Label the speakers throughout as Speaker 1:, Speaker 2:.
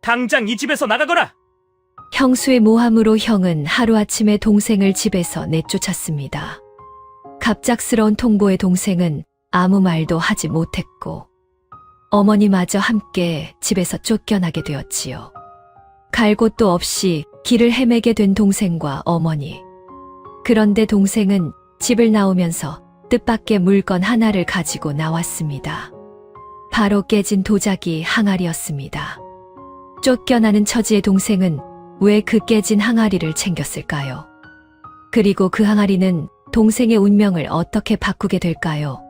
Speaker 1: 당장 이 집에서 나가거라!
Speaker 2: 형수의 모함으로 형은 하루아침에 동생을 집에서 내쫓았습니다. 갑작스러운 통보에 동생은 아무 말도 하지 못했고 어머니마저 함께 집에서 쫓겨나게 되었지요. 갈 곳도 없이 길을 헤매게 된 동생과 어머니. 그런데 동생은 집을 나오면서 뜻밖의 물건 하나를 가지고 나왔습니다. 바로 깨진 도자기 항아리였습니다. 쫓겨나는 처지의 동생은 왜 그 깨진 항아리를 챙겼을까요? 그리고 그 항아리는 동생의 운명을 어떻게 바꾸게 될까요?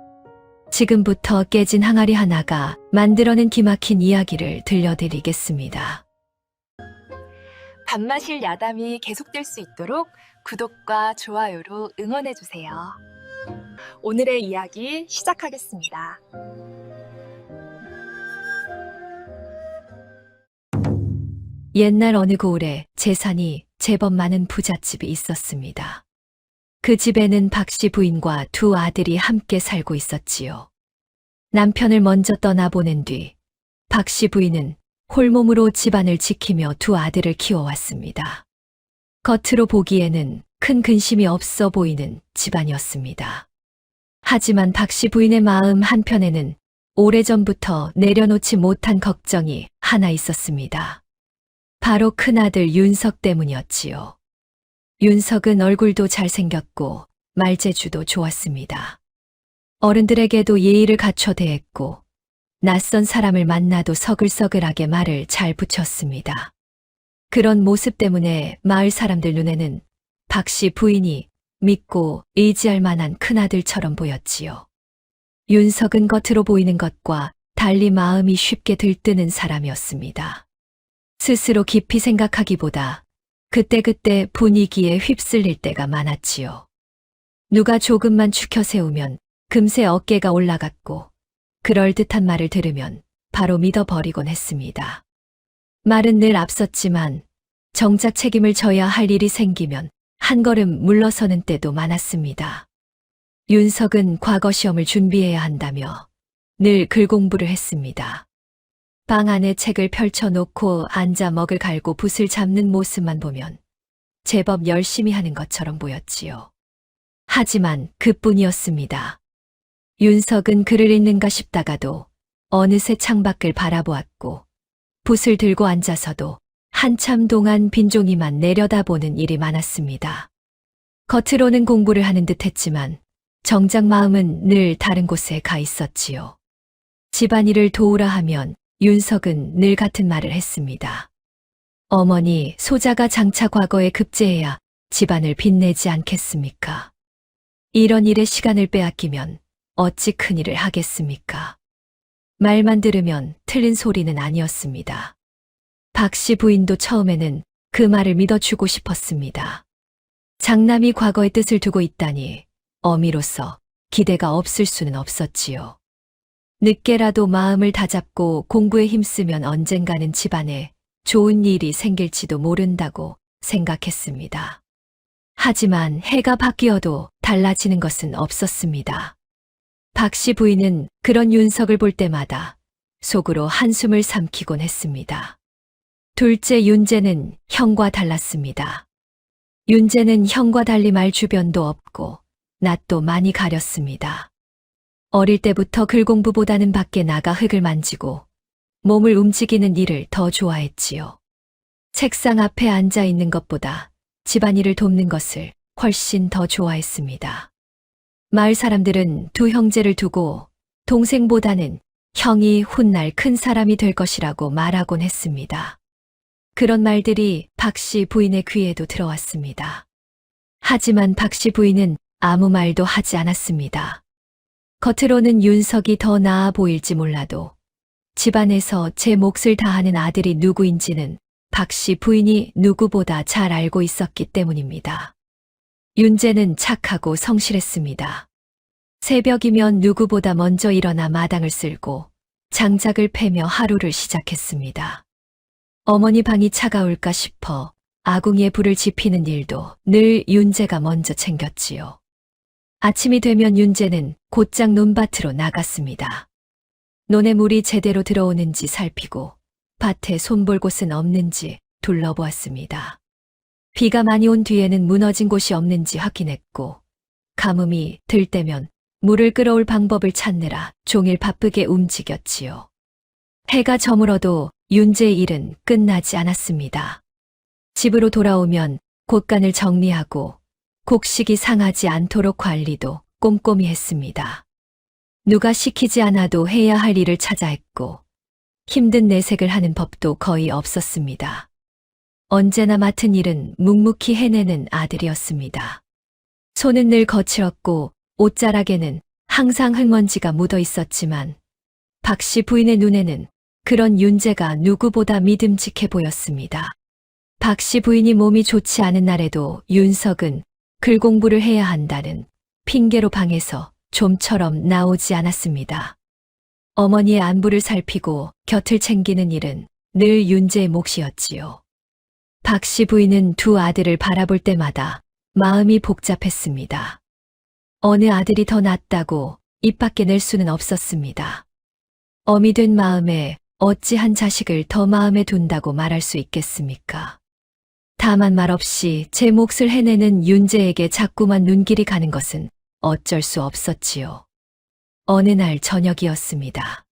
Speaker 2: 지금부터 깨진 항아리 하나가 만들어낸 기막힌 이야기를 들려드리겠습니다.
Speaker 3: 밥마실 야담이 계속될 수 있도록 구독과 좋아요로 응원해주세요. 오늘의 이야기 시작하겠습니다.
Speaker 2: 옛날 어느 고을에 재산이 제법 많은 부잣집이 있었습니다. 그 집에는 박씨 부인과 두 아들이 함께 살고 있었지요. 남편을 먼저 떠나보낸 뒤 박씨 부인은 홀몸으로 집안을 지키며 두 아들을 키워왔습니다. 겉으로 보기에는 큰 근심이 없어 보이는 집안이었습니다. 하지만 박씨 부인의 마음 한편에는 오래전부터 내려놓지 못한 걱정이 하나 있었습니다. 바로 큰아들 윤석 때문이었지요. 윤석은 얼굴도 잘생겼고 말재주도 좋았습니다. 어른들에게도 예의를 갖춰 대했고 낯선 사람을 만나도 서글서글하게 말을 잘 붙였습니다. 그런 모습 때문에 마을 사람들 눈에는 박씨 부인이 믿고 의지할 만한 큰아들처럼 보였지요. 윤석은 겉으로 보이는 것과 달리 마음이 쉽게 들뜨는 사람이었습니다. 스스로 깊이 생각하기보다 그때그때 분위기에 휩쓸릴 때가 많았지요. 누가 조금만 추켜 세우면 금세 어깨가 올라갔고 그럴듯한 말을 들으면 바로 믿어버리곤 했습니다. 말은 늘 앞섰지만 정작 책임을 져야 할 일이 생기면 한 걸음 물러서는 때도 많았습니다. 윤석은 과거 시험을 준비해야 한다며 늘 글 공부를 했습니다. 방 안에 책을 펼쳐놓고 앉아 먹을 갈고 붓을 잡는 모습만 보면 제법 열심히 하는 것처럼 보였지요. 하지만 그뿐이었습니다. 윤석은 글을 읽는가 싶다가도 어느새 창밖을 바라보았고 붓을 들고 앉아서도 한참 동안 빈종이만 내려다보는 일이 많았습니다. 겉으로는 공부를 하는 듯 했지만 정작 마음은 늘 다른 곳에 가 있었지요. 집안일을 도우라 하면 윤석은 늘 같은 말을 했습니다. 어머니, 소자가 장차 과거에 급제해야 집안을 빛내지 않겠습니까? 이런 일에 시간을 빼앗기면 어찌 큰일을 하겠습니까? 말만 들으면 틀린 소리는 아니었습니다. 박씨 부인도 처음에는 그 말을 믿어주고 싶었습니다. 장남이 과거의 뜻을 두고 있다니 어미로서 기대가 없을 수는 없었지요. 늦게라도 마음을 다잡고 공부에 힘쓰면 언젠가는 집안에 좋은 일이 생길지도 모른다고 생각했습니다. 하지만 해가 바뀌어도 달라지는 것은 없었습니다. 박씨 부인은 그런 윤석을 볼 때마다 속으로 한숨을 삼키곤 했습니다. 둘째 윤재는 형과 달랐습니다. 윤재는 형과 달리 말 주변도 없고 낯도 많이 가렸습니다. 어릴 때부터 글 공부보다는 밖에 나가 흙을 만지고 몸을 움직이는 일을 더 좋아했지요. 책상 앞에 앉아 있는 것보다 집안일을 돕는 것을 훨씬 더 좋아했습니다. 마을 사람들은 두 형제를 두고 동생보다는 형이 훗날 큰 사람이 될 것이라고 말하곤 했습니다. 그런 말들이 박씨 부인의 귀에도 들어왔습니다. 하지만 박씨 부인은 아무 말도 하지 않았습니다. 겉으로는 윤석이 더 나아 보일지 몰라도 집안에서 제 몫을 다하는 아들이 누구인지는 박씨 부인이 누구보다 잘 알고 있었기 때문입니다. 윤재는 착하고 성실했습니다. 새벽이면 누구보다 먼저 일어나 마당을 쓸고 장작을 패며 하루를 시작했습니다. 어머니 방이 차가울까 싶어 아궁이에 불을 지피는 일도 늘 윤재가 먼저 챙겼지요. 아침이 되면 윤재는 곧장 논밭으로 나갔습니다. 논에 물이 제대로 들어오는지 살피고 밭에 손볼 곳은 없는지 둘러보았습니다. 비가 많이 온 뒤에는 무너진 곳이 없는지 확인했고, 가뭄이 들 때면 물을 끌어올 방법을 찾느라 종일 바쁘게 움직였지요. 해가 저물어도 윤재의 일은 끝나지 않았습니다. 집으로 돌아오면 곳간을 정리하고 곡식이 상하지 않도록 관리도 꼼꼼히 했습니다. 누가 시키지 않아도 해야 할 일을 찾아 했고, 힘든 내색을 하는 법도 거의 없었습니다. 언제나 맡은 일은 묵묵히 해내는 아들이었습니다. 손은 늘 거칠었고 옷자락에는 항상 흙먼지가 묻어 있었지만 박 씨 부인의 눈에는 그런 윤재가 누구보다 믿음직해 보였습니다. 박 씨 부인이 몸이 좋지 않은 날에도 윤석은 글 공부를 해야 한다는 핑계로 방에서 좀처럼 나오지 않았습니다. 어머니의 안부를 살피고 곁을 챙기는 일은 늘 윤재의 몫이었지요. 박 씨 부인은 두 아들을 바라볼 때마다 마음이 복잡했습니다. 어느 아들이 더 낫다고 입 밖에 낼 수는 없었습니다. 어미 된 마음에 어찌 한 자식을 더 마음에 둔다고 말할 수 있겠습니까? 다만 말없이 제 몫을 해내는 윤재에게 자꾸만 눈길이 가는 것은 어쩔 수 없었지요. 어느 날 저녁이었습니다.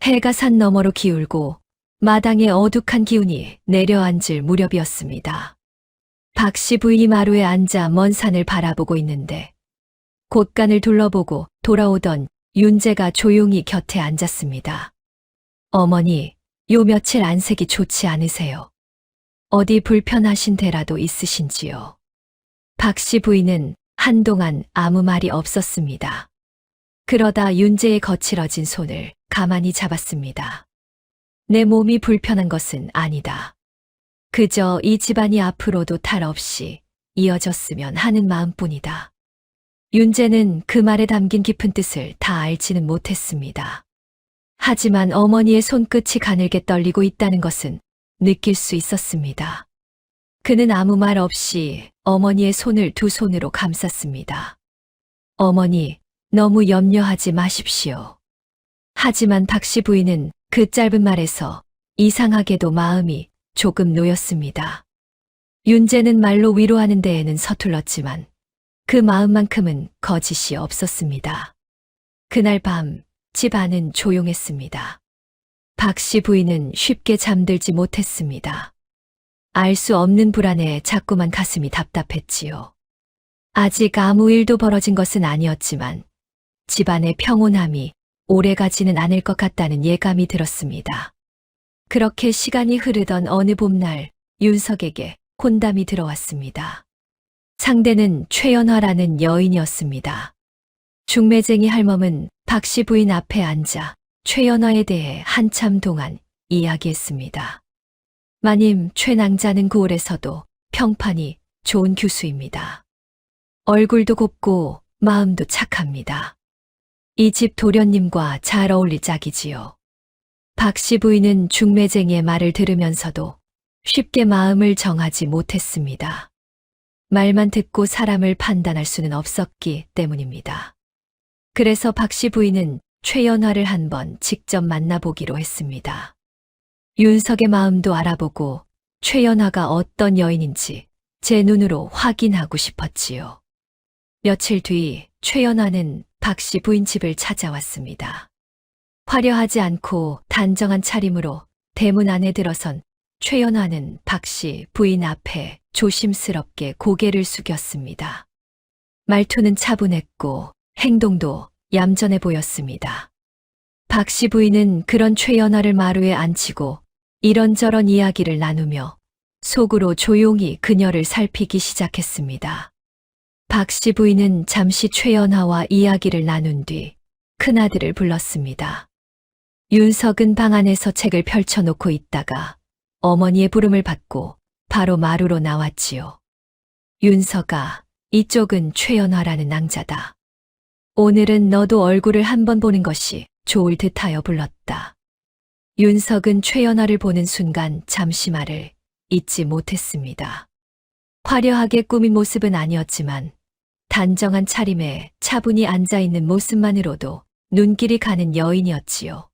Speaker 2: 해가 산 너머로 기울고 마당에 어둑한 기운이 내려앉을 무렵이었습니다. 박 씨 부인이 마루에 앉아 먼 산을 바라보고 있는데 곳간을 둘러보고 돌아오던 윤재가 조용히 곁에 앉았습니다. 어머니, 요 며칠 안색이 좋지 않으세요? 어디 불편하신 데라도 있으신지요? 박 씨 부인은 한동안 아무 말이 없었습니다. 그러다 윤재의 거칠어진 손을 가만히 잡았습니다. 내 몸이 불편한 것은 아니다. 그저 이 집안이 앞으로도 탈 없이 이어졌으면 하는 마음뿐이다. 윤재는 그 말에 담긴 깊은 뜻을 다 알지는 못했습니다. 하지만 어머니의 손끝이 가늘게 떨리고 있다는 것은 느낄 수 있었습니다. 그는 아무 말 없이 어머니의 손을 두 손으로 감쌌습니다. 어머니, 너무 염려하지 마십시오. 하지만 박 씨 부인은 그 짧은 말에서 이상하게도 마음이 조금 놓였습니다. 윤재는 말로 위로하는 데에는 서툴렀지만 그 마음만큼은 거짓이 없었습니다. 그날 밤 집 안은 조용했습니다. 박 씨 부인은 쉽게 잠들지 못했습니다. 알 수 없는 불안에 자꾸만 가슴이 답답했지요. 아직 아무 일도 벌어진 것은 아니었지만 집안의 평온함이 오래가지는 않을 것 같다는 예감이 들었습니다. 그렇게 시간이 흐르던 어느 봄날 윤석에게 혼담이 들어왔습니다. 상대는 최연화라는 여인이었습니다. 중매쟁이 할멈은 박 씨 부인 앞에 앉아 최연화에 대해 한참 동안 이야기했습니다. 마님, 최낭자는 고을에서도 평판이 좋은 교수입니다. 얼굴도 곱고 마음도 착합니다. 이 집 도련님과 잘 어울릴 짝이지요. 박 씨 부인은 중매쟁이의 말을 들으면서도 쉽게 마음을 정하지 못했습니다. 말만 듣고 사람을 판단할 수는 없었기 때문입니다. 그래서 박 씨 부인은 최연화를 한번 직접 만나보기로 했습니다. 윤석의 마음도 알아보고 최연화가 어떤 여인인지 제 눈으로 확인하고 싶었지요. 며칠 뒤 최연화는 박 씨 부인 집을 찾아왔습니다. 화려하지 않고 단정한 차림으로 대문 안에 들어선 최연화는 박 씨 부인 앞에 조심스럽게 고개를 숙였습니다. 말투는 차분했고 행동도 얌전해 보였습니다. 박 씨 부인은 그런 최연화를 마루에 앉히고 이런저런 이야기를 나누며 속으로 조용히 그녀를 살피기 시작했습니다. 박 씨 부인은 잠시 최연화와 이야기를 나눈 뒤 큰아들을 불렀습니다. 윤석은 방 안에서 책을 펼쳐놓고 있다가 어머니의 부름을 받고 바로 마루로 나왔지요. 윤석아, 이쪽은 최연화라는 낭자다. 오늘은 너도 얼굴을 한번 보는 것이 좋을 듯하여 불렀다. 윤석은 최연화를 보는 순간 잠시말을 잊지 못했습니다. 화려하게 꾸민 모습은 아니었지만 단정한 차림에 차분히 앉아있는 모습만으로도 눈길이 가는 여인이었지요.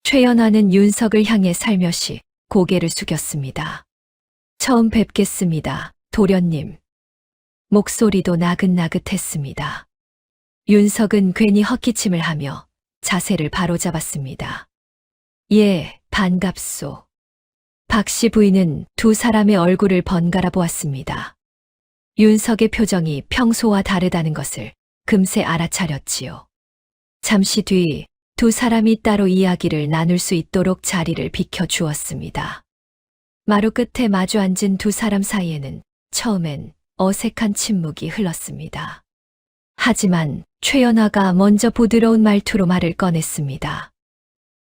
Speaker 2: 최연화는 윤석을 향해 살며시 고개를 숙였습니다. 처음 뵙겠습니다, 도련님. 목소리도 나긋나긋했습니다. 윤석은 괜히 헛기침을 하며 자세를 바로잡았습니다. 예, 반갑소. 박씨 부인은 두 사람의 얼굴을 번갈아 보았습니다. 윤석의 표정이 평소와 다르다는 것을 금세 알아차렸지요. 잠시 뒤 두 사람이 따로 이야기를 나눌 수 있도록 자리를 비켜주었습니다. 마루 끝에 마주 앉은 두 사람 사이에는 처음엔 어색한 침묵이 흘렀습니다. 하지만 최연화가 먼저 부드러운 말투로 말을 꺼냈습니다.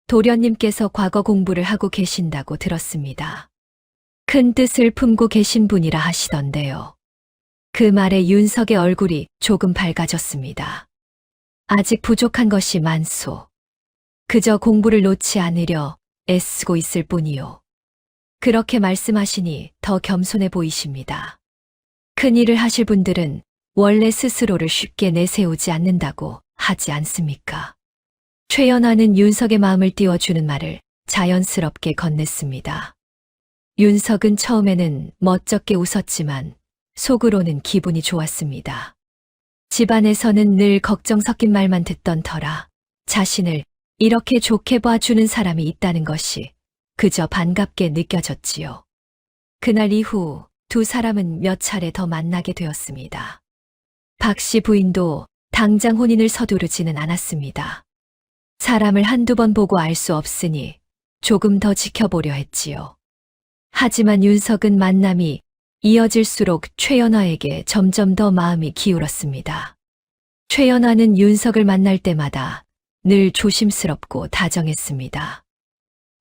Speaker 2: 도련님께서 과거 공부를 하고 계신다고 들었습니다. 큰 뜻을 품고 계신 분이라 하시던데요. 그 말에 윤석의 얼굴이 조금 밝아졌습니다. 아직 부족한 것이 많소. 그저 공부를 놓지 않으려 애쓰고 있을 뿐이요. 그렇게 말씀하시니 더 겸손해 보이십니다. 큰 일을 하실 분들은 원래 스스로를 쉽게 내세우지 않는다고 하지 않습니까? 최연화는 윤석의 마음을 띄워주는 말을 자연스럽게 건넸습니다. 윤석은 처음에는 멋쩍게 웃었지만 속으로는 기분이 좋았습니다. 집안에서는 늘 걱정 섞인 말만 듣던 터라 자신을 이렇게 좋게 봐주는 사람이 있다는 것이 그저 반갑게 느껴졌지요. 그날 이후 두 사람은 몇 차례 더 만나게 되었습니다. 박씨 부인도 당장 혼인을 서두르지는 않았습니다. 사람을 한두 번 보고 알 수 없으니 조금 더 지켜보려 했지요. 하지만 윤석은 만남이 이어질수록 최연화에게 점점 더 마음이 기울었습니다. 최연화는 윤석을 만날 때마다 늘 조심스럽고 다정했습니다.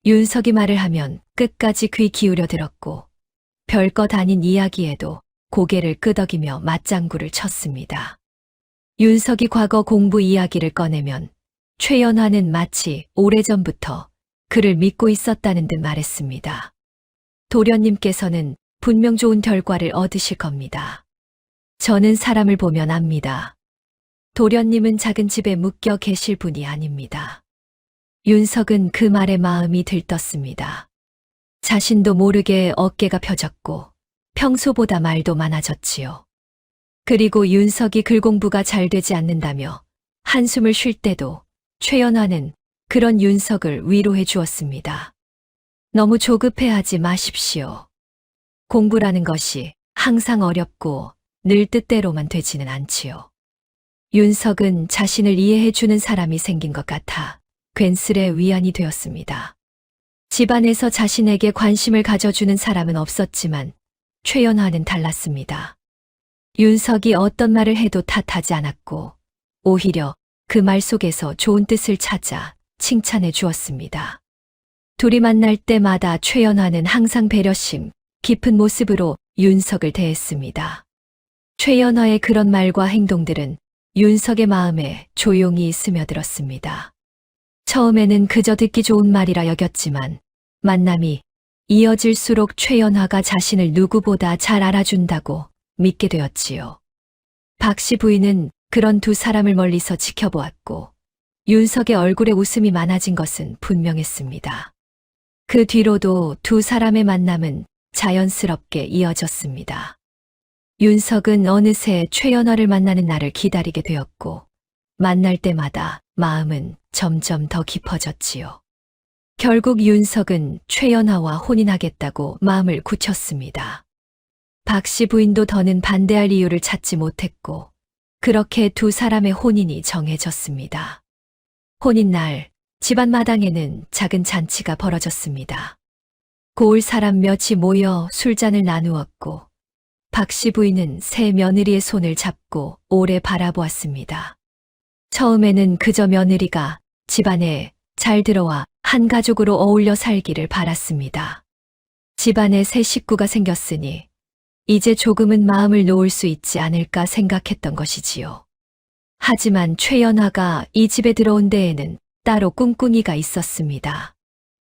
Speaker 2: 윤석이 말을 하면 끝까지 귀 기울여 들었고 별것 아닌 이야기에도 고개를 끄덕이며 맞장구를 쳤습니다. 윤석이 과거 공부 이야기를 꺼내면 최연화는 마치 오래전부터 그를 믿고 있었다는 듯 말했습니다. 도련님께서는 분명 좋은 결과를 얻으실 겁니다. 저는 사람을 보면 압니다. 도련님은 작은 집에 묶여 계실 분이 아닙니다. 윤석은 그 말에 마음이 들떴습니다. 자신도 모르게 어깨가 펴졌고 평소보다 말도 많아졌지요. 그리고 윤석이 글 공부가 잘 되지 않는다며 한숨을 쉴 때도 최연화는 그런 윤석을 위로해 주었습니다. 너무 조급해하지 마십시오. 공부라는 것이 항상 어렵고 늘 뜻대로만 되지는 않지요. 윤석은 자신을 이해해 주는 사람이 생긴 것 같아 괜스레 위안이 되었습니다. 집안에서 자신에게 관심을 가져주는 사람은 없었지만 최연화는 달랐습니다. 윤석이 어떤 말을 해도 탓하지 않았고 오히려 그 말 속에서 좋은 뜻을 찾아 칭찬해 주었습니다. 둘이 만날 때마다 최연화는 항상 배려심 깊은 모습으로 윤석을 대했습니다. 최연화의 그런 말과 행동들은 윤석의 마음에 조용히 스며들었습니다. 처음에는 그저 듣기 좋은 말이라 여겼지만 만남이 이어질수록 최연화가 자신을 누구보다 잘 알아준다고 믿게 되었지요. 박씨 부인은 그런 두 사람을 멀리서 지켜보았고 윤석의 얼굴에 웃음이 많아진 것은 분명했습니다. 그 뒤로도 두 사람의 만남은 자연스럽게 이어졌습니다. 윤석은 어느새 최연화를 만나는 날을 기다리게 되었고 만날 때마다 마음은 점점 더 깊어졌지요. 결국 윤석은 최연화와 혼인하겠다고 마음을 굳혔습니다. 박씨 부인도 더는 반대할 이유를 찾지 못했고 그렇게 두 사람의 혼인이 정해졌습니다. 혼인날 집안 마당에는 작은 잔치가 벌어졌습니다. 고을 사람 몇이 모여 술잔을 나누었고 박씨 부인은 새 며느리의 손을 잡고 오래 바라보았습니다. 처음에는 그저 며느리가 집안에 잘 들어와 한 가족으로 어울려 살기를 바랐습니다. 집안에 새 식구가 생겼으니 이제 조금은 마음을 놓을 수 있지 않을까 생각했던 것이지요. 하지만 최연화가 이 집에 들어온 데에는 따로 꿍꿍이가 있었습니다.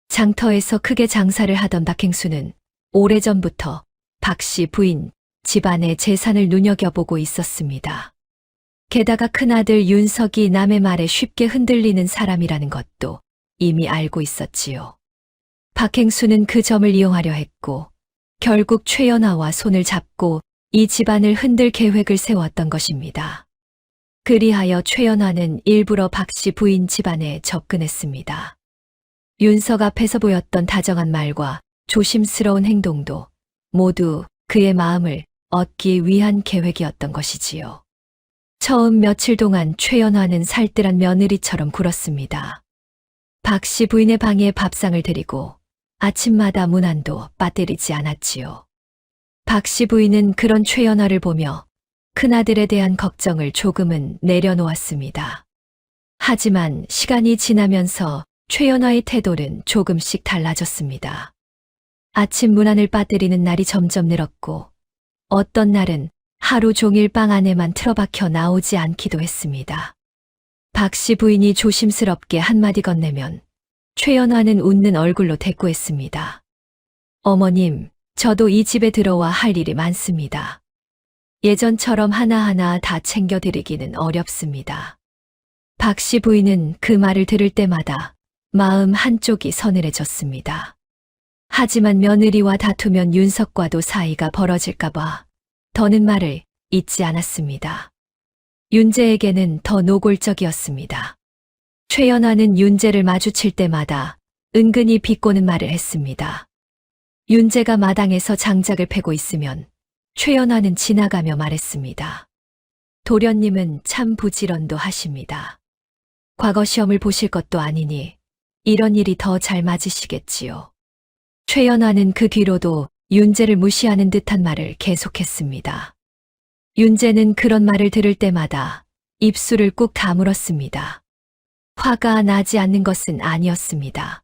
Speaker 2: 장터에서 크게 장사를 하던 박행수는 오래전부터 박씨 부인 집안의 재산을 눈여겨보고 있었습니다. 게다가 큰아들 윤석이 남의 말에 쉽게 흔들리는 사람이라는 것도 이미 알고 있었지요. 박행수는 그 점을 이용하려 했고 결국 최연아와 손을 잡고 이 집안을 흔들 계획을 세웠던 것입니다. 그리하여 최연아는 일부러 박 씨 부인 집안에 접근했습니다. 윤석 앞에서 보였던 다정한 말과 조심스러운 행동도 모두 그의 마음을 얻기 위한 계획이었던 것이지요. 처음 며칠 동안 최연화는 살뜰한 며느리처럼 굴었습니다. 박 씨 부인의 방에 밥상을 드리고 아침마다 문안도 빠뜨리지 않았지요. 박 씨 부인은 그런 최연화를 보며 큰아들에 대한 걱정을 조금은 내려놓았습니다. 하지만 시간이 지나면서 최연화의 태도는 조금씩 달라졌습니다. 아침 문안을 빠뜨리는 날이 점점 늘었고 어떤 날은 하루 종일 방 안에만 틀어박혀 나오지 않기도 했습니다. 박 씨 부인이 조심스럽게 한마디 건네면 최연화는 웃는 얼굴로 대꾸했습니다. 어머님, 저도 이 집에 들어와 할 일이 많습니다. 예전처럼 하나하나 다 챙겨드리기는 어렵습니다. 박 씨 부인은 그 말을 들을 때마다 마음 한쪽이 서늘해졌습니다. 하지만 며느리와 다투면 윤석과도 사이가 벌어질까봐 더는 말을 잇지 않았습니다. 윤재에게는 더 노골적이었습니다. 최연화는 윤재를 마주칠 때마다 은근히 비꼬는 말을 했습니다. 윤재가 마당에서 장작을 패고 있으면 최연화는 지나가며 말했습니다. 도련님은 참 부지런도 하십니다. 과거 시험을 보실 것도 아니니 이런 일이 더 잘 맞으시겠지요. 최연화는 그 뒤로도 윤재를 무시하는 듯한 말을 계속했습니다. 윤재는 그런 말을 들을 때마다 입술을 꾹 다물었습니다. 화가 나지 않는 것은 아니었습니다.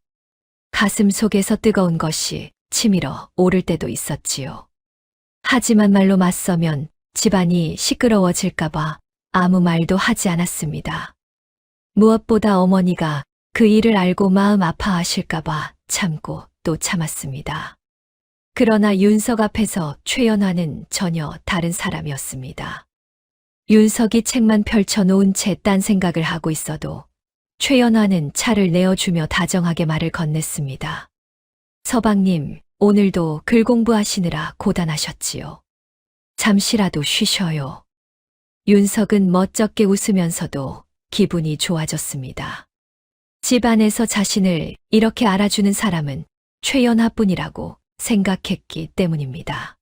Speaker 2: 가슴 속에서 뜨거운 것이 치밀어 오를 때도 있었지요. 하지만 말로 맞서면 집안이 시끄러워질까봐 아무 말도 하지 않았습니다. 무엇보다 어머니가 그 일을 알고 마음 아파하실까봐 참고 또 참았습니다. 그러나 윤석 앞에서 최연화는 전혀 다른 사람이었습니다. 윤석이 책만 펼쳐놓은 채 딴 생각을 하고 있어도 최연화는 차를 내어주며 다정하게 말을 건넸습니다. 서방님, 오늘도 글 공부하시느라 고단하셨지요. 잠시라도 쉬셔요. 윤석은 멋쩍게 웃으면서도 기분이 좋아졌습니다. 집안에서 자신을 이렇게 알아주는 사람은 최연화뿐이라고 생각했기 때문입니다.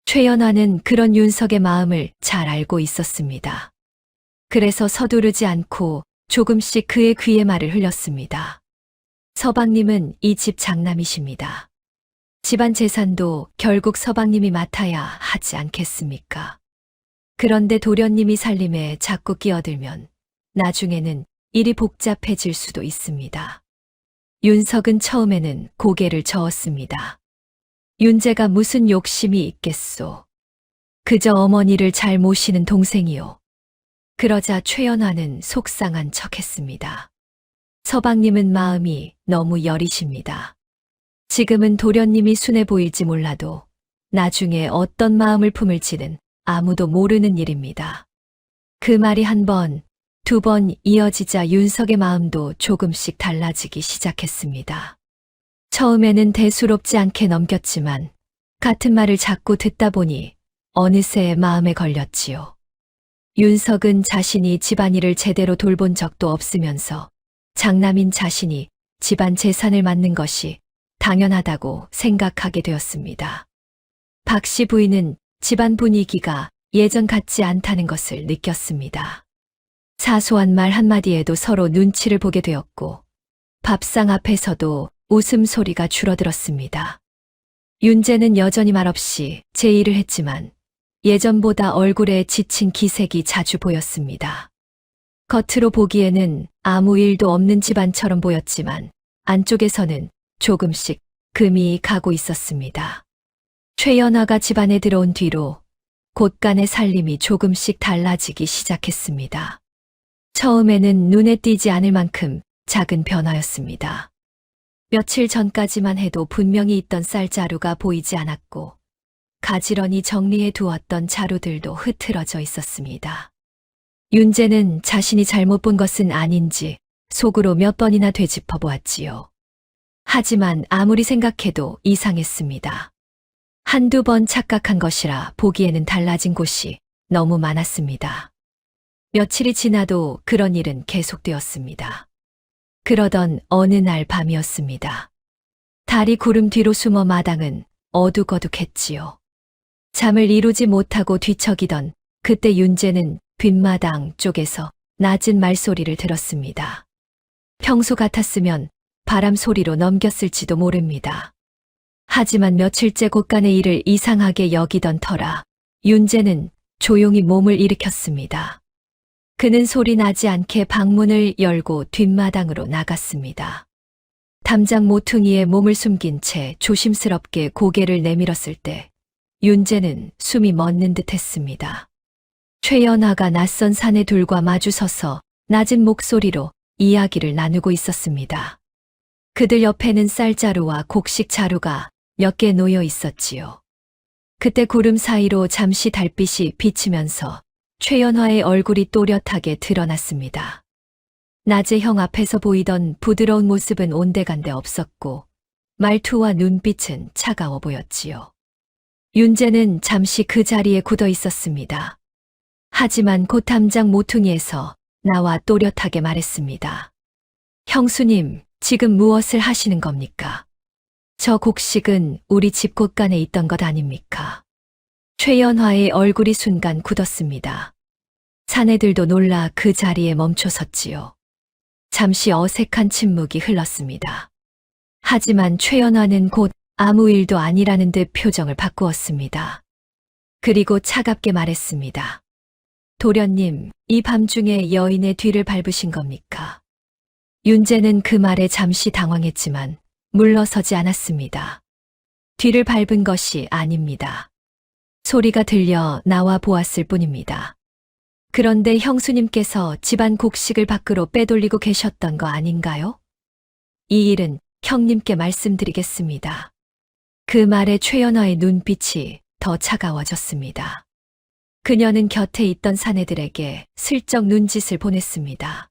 Speaker 2: 최연화는 그런 윤석의 마음을 잘 알고 있었습니다. 그래서 서두르지 않고 조금씩 그의 귀에 말을 흘렸습니다. 서방님은 이 집 장남이십니다. 집안 재산도 결국 서방님이 맡아야 하지 않겠습니까? 그런데 도련님이 살림에 자꾸 끼어들면 나중에는 일이 복잡해질 수도 있습니다. 윤석은 처음에는 고개를 저었습니다. 윤재가 무슨 욕심이 있겠소. 그저 어머니를 잘 모시는 동생이요. 그러자 최연화는 속상한 척했습니다. 서방님은 마음이 너무 여리십니다. 지금은 도련님이 순해 보일지 몰라도 나중에 어떤 마음을 품을지는 아무도 모르는 일입니다. 그 말이 한 번, 두 번 이어지자 윤석의 마음도 조금씩 달라지기 시작했습니다. 처음에는 대수롭지 않게 넘겼지만 같은 말을 자꾸 듣다 보니 어느새 마음에 걸렸지요. 윤석은 자신이 집안일을 제대로 돌본 적도 없으면서 장남인 자신이 집안 재산을 맡는 것이 당연하다고 생각하게 되었습니다. 박 씨 부인은 집안 분위기가 예전 같지 않다는 것을 느꼈습니다. 사소한 말 한마디에도 서로 눈치를 보게 되었고 밥상 앞에서도 웃음소리가 줄어들었습니다. 윤재는 여전히 말없이 제 일을 했지만 예전보다 얼굴에 지친 기색이 자주 보였습니다. 겉으로 보기에는 아무 일도 없는 집안처럼 보였지만 안쪽에서는 조금씩 금이 가고 있었습니다. 최연화가 집안에 들어온 뒤로 곳간의 살림이 조금씩 달라지기 시작했습니다. 처음에는 눈에 띄지 않을 만큼 작은 변화였습니다. 며칠 전까지만 해도 분명히 있던 쌀자루가 보이지 않았고 가지런히 정리해 두었던 자루들도 흐트러져 있었습니다. 윤재는 자신이 잘못 본 것은 아닌지 속으로 몇 번이나 되짚어 보았지요. 하지만 아무리 생각해도 이상했습니다. 한두 번 착각한 것이라 보기에는 달라진 곳이 너무 많았습니다. 며칠이 지나도 그런 일은 계속되었습니다. 그러던 어느 날 밤이었습니다. 달이 구름 뒤로 숨어 마당은 어둑어둑했지요. 잠을 이루지 못하고 뒤척이던 그때 윤재는 뒷마당 쪽에서 낮은 말소리를 들었습니다. 평소 같았으면 바람 소리로 넘겼을지도 모릅니다. 하지만 며칠째 곳간의 일을 이상하게 여기던 터라 윤재는 조용히 몸을 일으켰습니다. 그는 소리 나지 않게 방문을 열고 뒷마당으로 나갔습니다. 담장 모퉁이에 몸을 숨긴 채 조심스럽게 고개를 내밀었을 때 윤재는 숨이 멎는 듯 했습니다. 최연화가 낯선 사내 둘과 마주서서 낮은 목소리로 이야기를 나누고 있었습니다. 그들 옆에는 쌀자루와 곡식 자루가 몇 개 놓여 있었지요. 그때 구름 사이로 잠시 달빛이 비치면서 최연화의 얼굴이 또렷하게 드러났습니다. 낮에 형 앞에서 보이던 부드러운 모습은 온데간데 없었고 말투와 눈빛은 차가워 보였지요. 윤재는 잠시 그 자리에 굳어 있었습니다. 하지만 곧 담장 모퉁이에서 나와 또렷하게 말했습니다. 형수님, 지금 무엇을 하시는 겁니까? 저 곡식은 우리 집 곳간에 있던 것 아닙니까? 최연화의 얼굴이 순간 굳었습니다. 사내들도 놀라 그 자리에 멈춰 섰지요. 잠시 어색한 침묵이 흘렀습니다. 하지만 최연화는 곧 아무 일도 아니라는 듯 표정을 바꾸었습니다. 그리고 차갑게 말했습니다. 도련님, 이 밤중에 여인의 뒤를 밟으신 겁니까? 윤재는 그 말에 잠시 당황했지만 물러서지 않았습니다. 뒤를 밟은 것이 아닙니다. 소리가 들려 나와 보았을 뿐입니다. 그런데 형수님께서 집안 곡식을 밖으로 빼돌리고 계셨던 거 아닌가요? 이 일은 형님께 말씀드리겠습니다. 그 말에 최연화의 눈빛이 더 차가워졌습니다. 그녀는 곁에 있던 사내들에게 슬쩍 눈짓을 보냈습니다.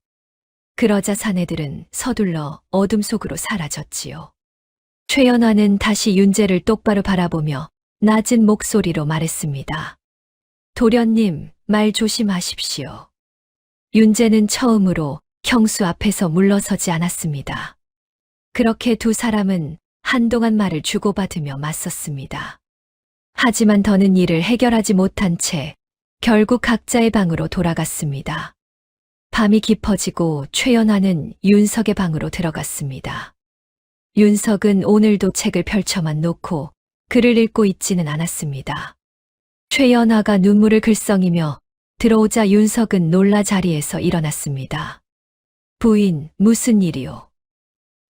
Speaker 2: 그러자 사내들은 서둘러 어둠 속으로 사라졌지요. 최연화는 다시 윤재를 똑바로 바라보며 낮은 목소리로 말했습니다. 도련님, 말 조심하십시오. 윤재는 처음으로 형수 앞에서 물러서지 않았습니다. 그렇게 두 사람은 한동안 말을 주고받으며 맞섰습니다. 하지만 더는 일을 해결하지 못한 채 결국 각자의 방으로 돌아갔습니다. 밤이 깊어지고 최연화는 윤석의 방으로 들어갔습니다. 윤석은 오늘도 책을 펼쳐만 놓고 글을 읽고 있지는 않았습니다. 최연화가 눈물을 글썽이며 들어오자 윤석은 놀라 자리에서 일어났습니다. 부인, 무슨 일이요?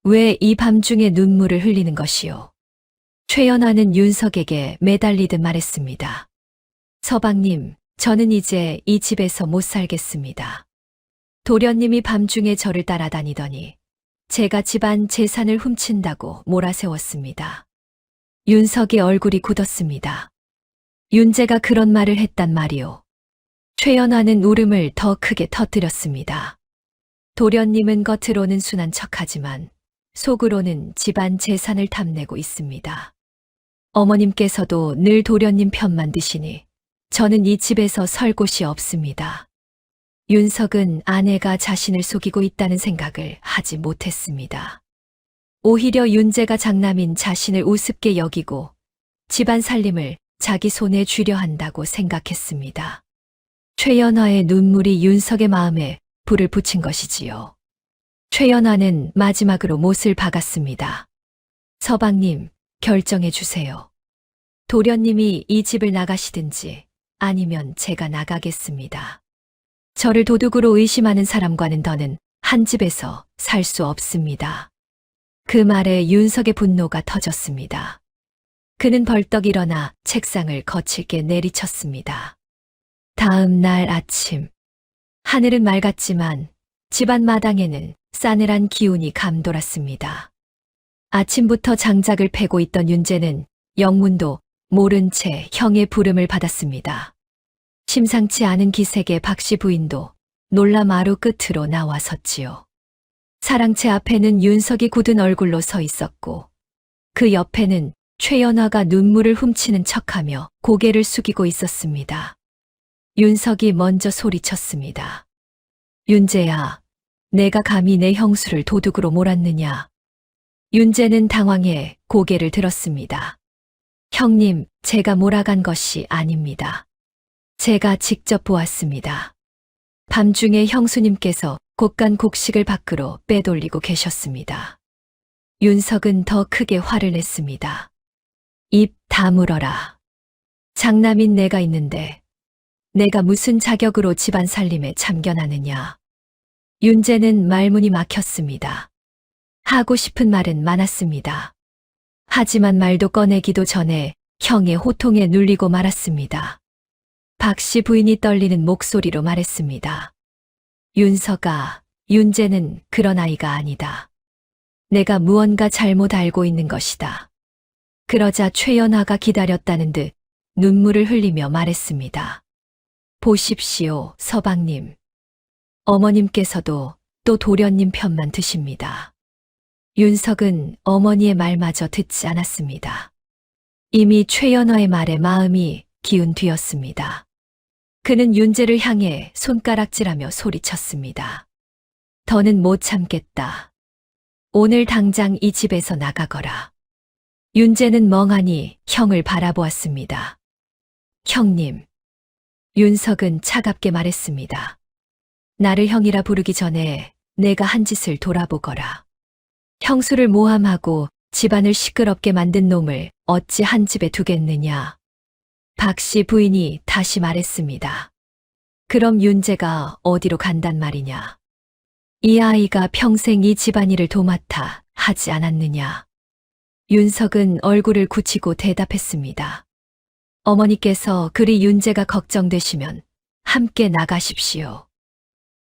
Speaker 2: 왜 이 밤중에 눈물을 흘리는 것이요? 최연화는 윤석에게 매달리듯 말했습니다. 서방님, 저는 이제 이 집에서 못 살겠습니다. 도련님이 밤중에 저를 따라다니더니 제가 집안 재산을 훔친다고 몰아세웠습니다. 윤석의 얼굴이 굳었습니다. 윤재가 그런 말을 했단 말이오. 최연화는 울음을 더 크게 터뜨렸습니다. 도련님은 겉으로는 순한 척하지만 속으로는 집안 재산을 탐내고 있습니다. 어머님께서도 늘 도련님 편만 드시니 저는 이 집에서 설 곳이 없습니다. 윤석은 아내가 자신을 속이고 있다는 생각을 하지 못했습니다. 오히려 윤재가 장남인 자신을 우습게 여기고 집안 살림을 자기 손에 쥐려 한다고 생각했습니다. 최연화의 눈물이 윤석의 마음에 불을 붙인 것이지요. 최연화는 마지막으로 못을 박았습니다. 서방님, 결정해 주세요. 도련님이 이 집을 나가시든지 아니면 제가 나가겠습니다. 저를 도둑으로 의심하는 사람과는 더는 한 집에서 살 수 없습니다. 그 말에 윤석의 분노가 터졌습니다. 그는 벌떡 일어나 책상을 거칠게 내리쳤습니다. 다음 날 아침, 하늘은 맑았지만 집안 마당에는 싸늘한 기운이 감돌았습니다. 아침부터 장작을 패고 있던 윤재는 영문도 모른 채 형의 부름을 받았습니다. 심상치 않은 기색의 박씨 부인도 놀라 마루 끝으로 나와 섰지요. 사랑채 앞에는 윤석이 굳은 얼굴로 서 있었고 그 옆에는 최연화가 눈물을 훔치는 척하며 고개를 숙이고 있었습니다. 윤석이 먼저 소리쳤습니다. 윤재야, 내가 감히 내 형수를 도둑으로 몰았느냐? 윤재는 당황해 고개를 들었습니다. 형님, 제가 몰아간 것이 아닙니다. 제가 직접 보았습니다. 밤중에 형수님께서 곡간곡식을 밖으로 빼돌리고 계셨습니다. 윤석은 더 크게 화를 냈습니다. 입 다물어라. 장남인 내가 있는데 내가 무슨 자격으로 집안 살림에 참견하느냐. 윤재는 말문이 막혔습니다. 하고 싶은 말은 많았습니다. 하지만 말도 꺼내기도 전에 형의 호통에 눌리고 말았습니다. 박씨 부인이 떨리는 목소리로 말했습니다. 윤석아, 윤재는 그런 아이가 아니다. 내가 무언가 잘못 알고 있는 것이다. 그러자 최연화가 기다렸다는 듯 눈물을 흘리며 말했습니다. 보십시오, 서방님. 어머님께서도 또 도련님 편만 드십니다. 윤석은 어머니의 말마저 듣지 않았습니다. 이미 최연화의 말에 마음이 기운 뒤였습니다. 그는 윤재를 향해 손가락질하며 소리쳤습니다. 더는 못 참겠다. 오늘 당장 이 집에서 나가거라. 윤재는 멍하니 형을 바라보았습니다. 형님. 윤석은 차갑게 말했습니다. 나를 형이라 부르기 전에 내가 한 짓을 돌아보거라. 형수를 모함하고 집안을 시끄럽게 만든 놈을 어찌 한 집에 두겠느냐. 박씨 부인이 다시 말했습니다. 그럼 윤재가 어디로 간단 말이냐. 이 아이가 평생 이 집안일을 도맡아 하지 않았느냐. 윤석은 얼굴을 굳히고 대답했습니다. 어머니께서 그리 윤재가 걱정되시면 함께 나가십시오.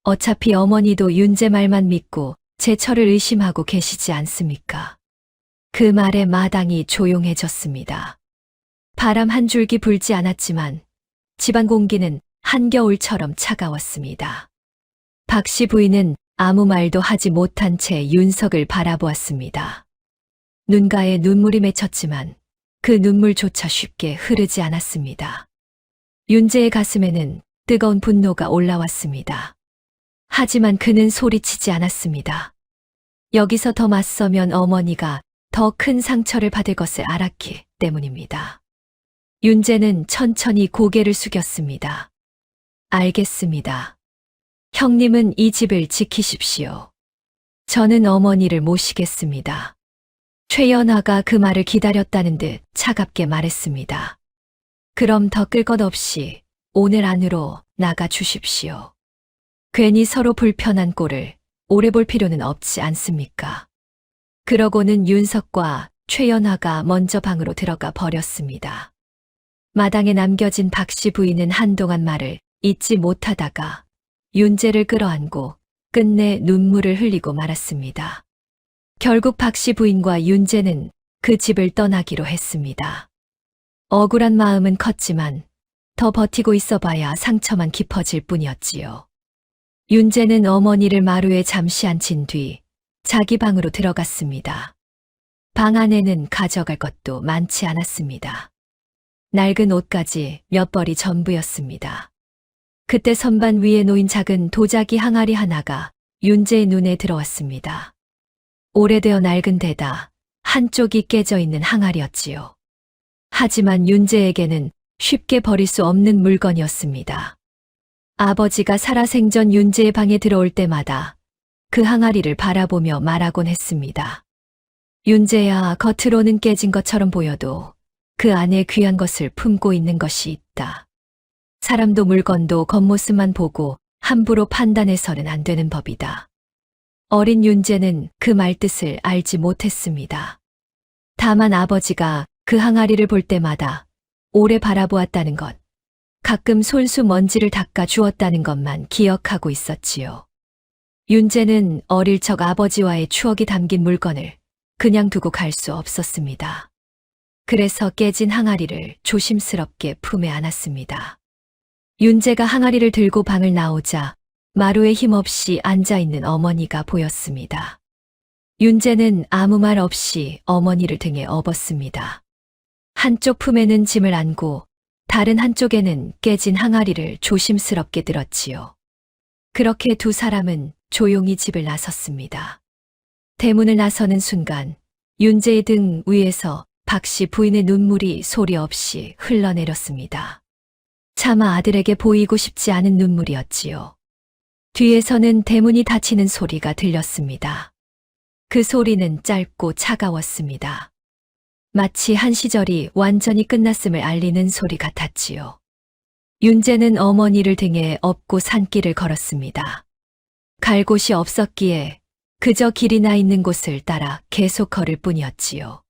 Speaker 2: 어차피 어머니도 윤재 말만 믿고 제 처를 의심하고 계시지 않습니까? 그 말에 마당이 조용해졌습니다. 바람 한 줄기 불지 않았지만 집안 공기는 한겨울처럼 차가웠습니다. 박씨 부인은 아무 말도 하지 못한 채 윤석을 바라보았습니다. 눈가에 눈물이 맺혔지만 그 눈물조차 쉽게 흐르지 않았습니다. 윤재의 가슴에는 뜨거운 분노가 올라왔습니다. 하지만 그는 소리치지 않았습니다. 여기서 더 맞서면 어머니가 더 큰 상처를 받을 것을 알았기 때문입니다. 윤재는 천천히 고개를 숙였습니다. 알겠습니다. 형님은 이 집을 지키십시오. 저는 어머니를 모시겠습니다. 최연화가 그 말을 기다렸다는 듯 차갑게 말했습니다. 그럼 더 끌 것 없이 오늘 안으로 나가 주십시오. 괜히 서로 불편한 꼴을 오래 볼 필요는 없지 않습니까? 그러고는 윤석과 최연화가 먼저 방으로 들어가 버렸습니다. 마당에 남겨진 박씨 부인은 한동안 말을 잊지 못하다가 윤재를 끌어안고 끝내 눈물을 흘리고 말았습니다. 결국 박씨 부인과 윤재는 그 집을 떠나기로 했습니다. 억울한 마음은 컸지만 더 버티고 있어봐야 상처만 깊어질 뿐이었지요. 윤재는 어머니를 마루에 잠시 앉힌 뒤 자기 방으로 들어갔습니다. 방 안에는 가져갈 것도 많지 않았습니다. 낡은 옷까지 몇 벌이 전부였습니다. 그때 선반 위에 놓인 작은 도자기 항아리 하나가 윤재의 눈에 들어왔습니다. 오래되어 낡은 데다 한쪽이 깨져 있는 항아리였지요. 하지만 윤재에게는 쉽게 버릴 수 없는 물건이었습니다. 아버지가 살아생전 윤재의 방에 들어올 때마다 그 항아리를 바라보며 말하곤 했습니다. 윤재야, 겉으로는 깨진 것처럼 보여도 그 안에 귀한 것을 품고 있는 것이 있다. 사람도 물건도 겉모습만 보고 함부로 판단해서는 안 되는 법이다. 어린 윤재는 그 말뜻을 알지 못했습니다. 다만 아버지가 그 항아리를 볼 때마다 오래 바라보았다는 것, 가끔 손수 먼지를 닦아 주었다는 것만 기억하고 있었지요. 윤재는 어릴 적 아버지와의 추억이 담긴 물건을 그냥 두고 갈 수 없었습니다. 그래서 깨진 항아리를 조심스럽게 품에 안았습니다. 윤재가 항아리를 들고 방을 나오자 마루에 힘없이 앉아있는 어머니가 보였습니다. 윤재는 아무 말 없이 어머니를 등에 업었습니다. 한쪽 품에는 짐을 안고 다른 한쪽에는 깨진 항아리를 조심스럽게 들었지요. 그렇게 두 사람은 조용히 집을 나섰습니다. 대문을 나서는 순간 윤재의 등 위에서 박씨 부인의 눈물이 소리 없이 흘러내렸습니다. 차마 아들에게 보이고 싶지 않은 눈물이었지요. 뒤에서는 대문이 닫히는 소리가 들렸습니다. 그 소리는 짧고 차가웠습니다. 마치 한 시절이 완전히 끝났음을 알리는 소리 같았지요. 윤재는 어머니를 등에 업고 산길을 걸었습니다. 갈 곳이 없었기에 그저 길이 나 있는 곳을 따라 계속 걸을 뿐이었지요.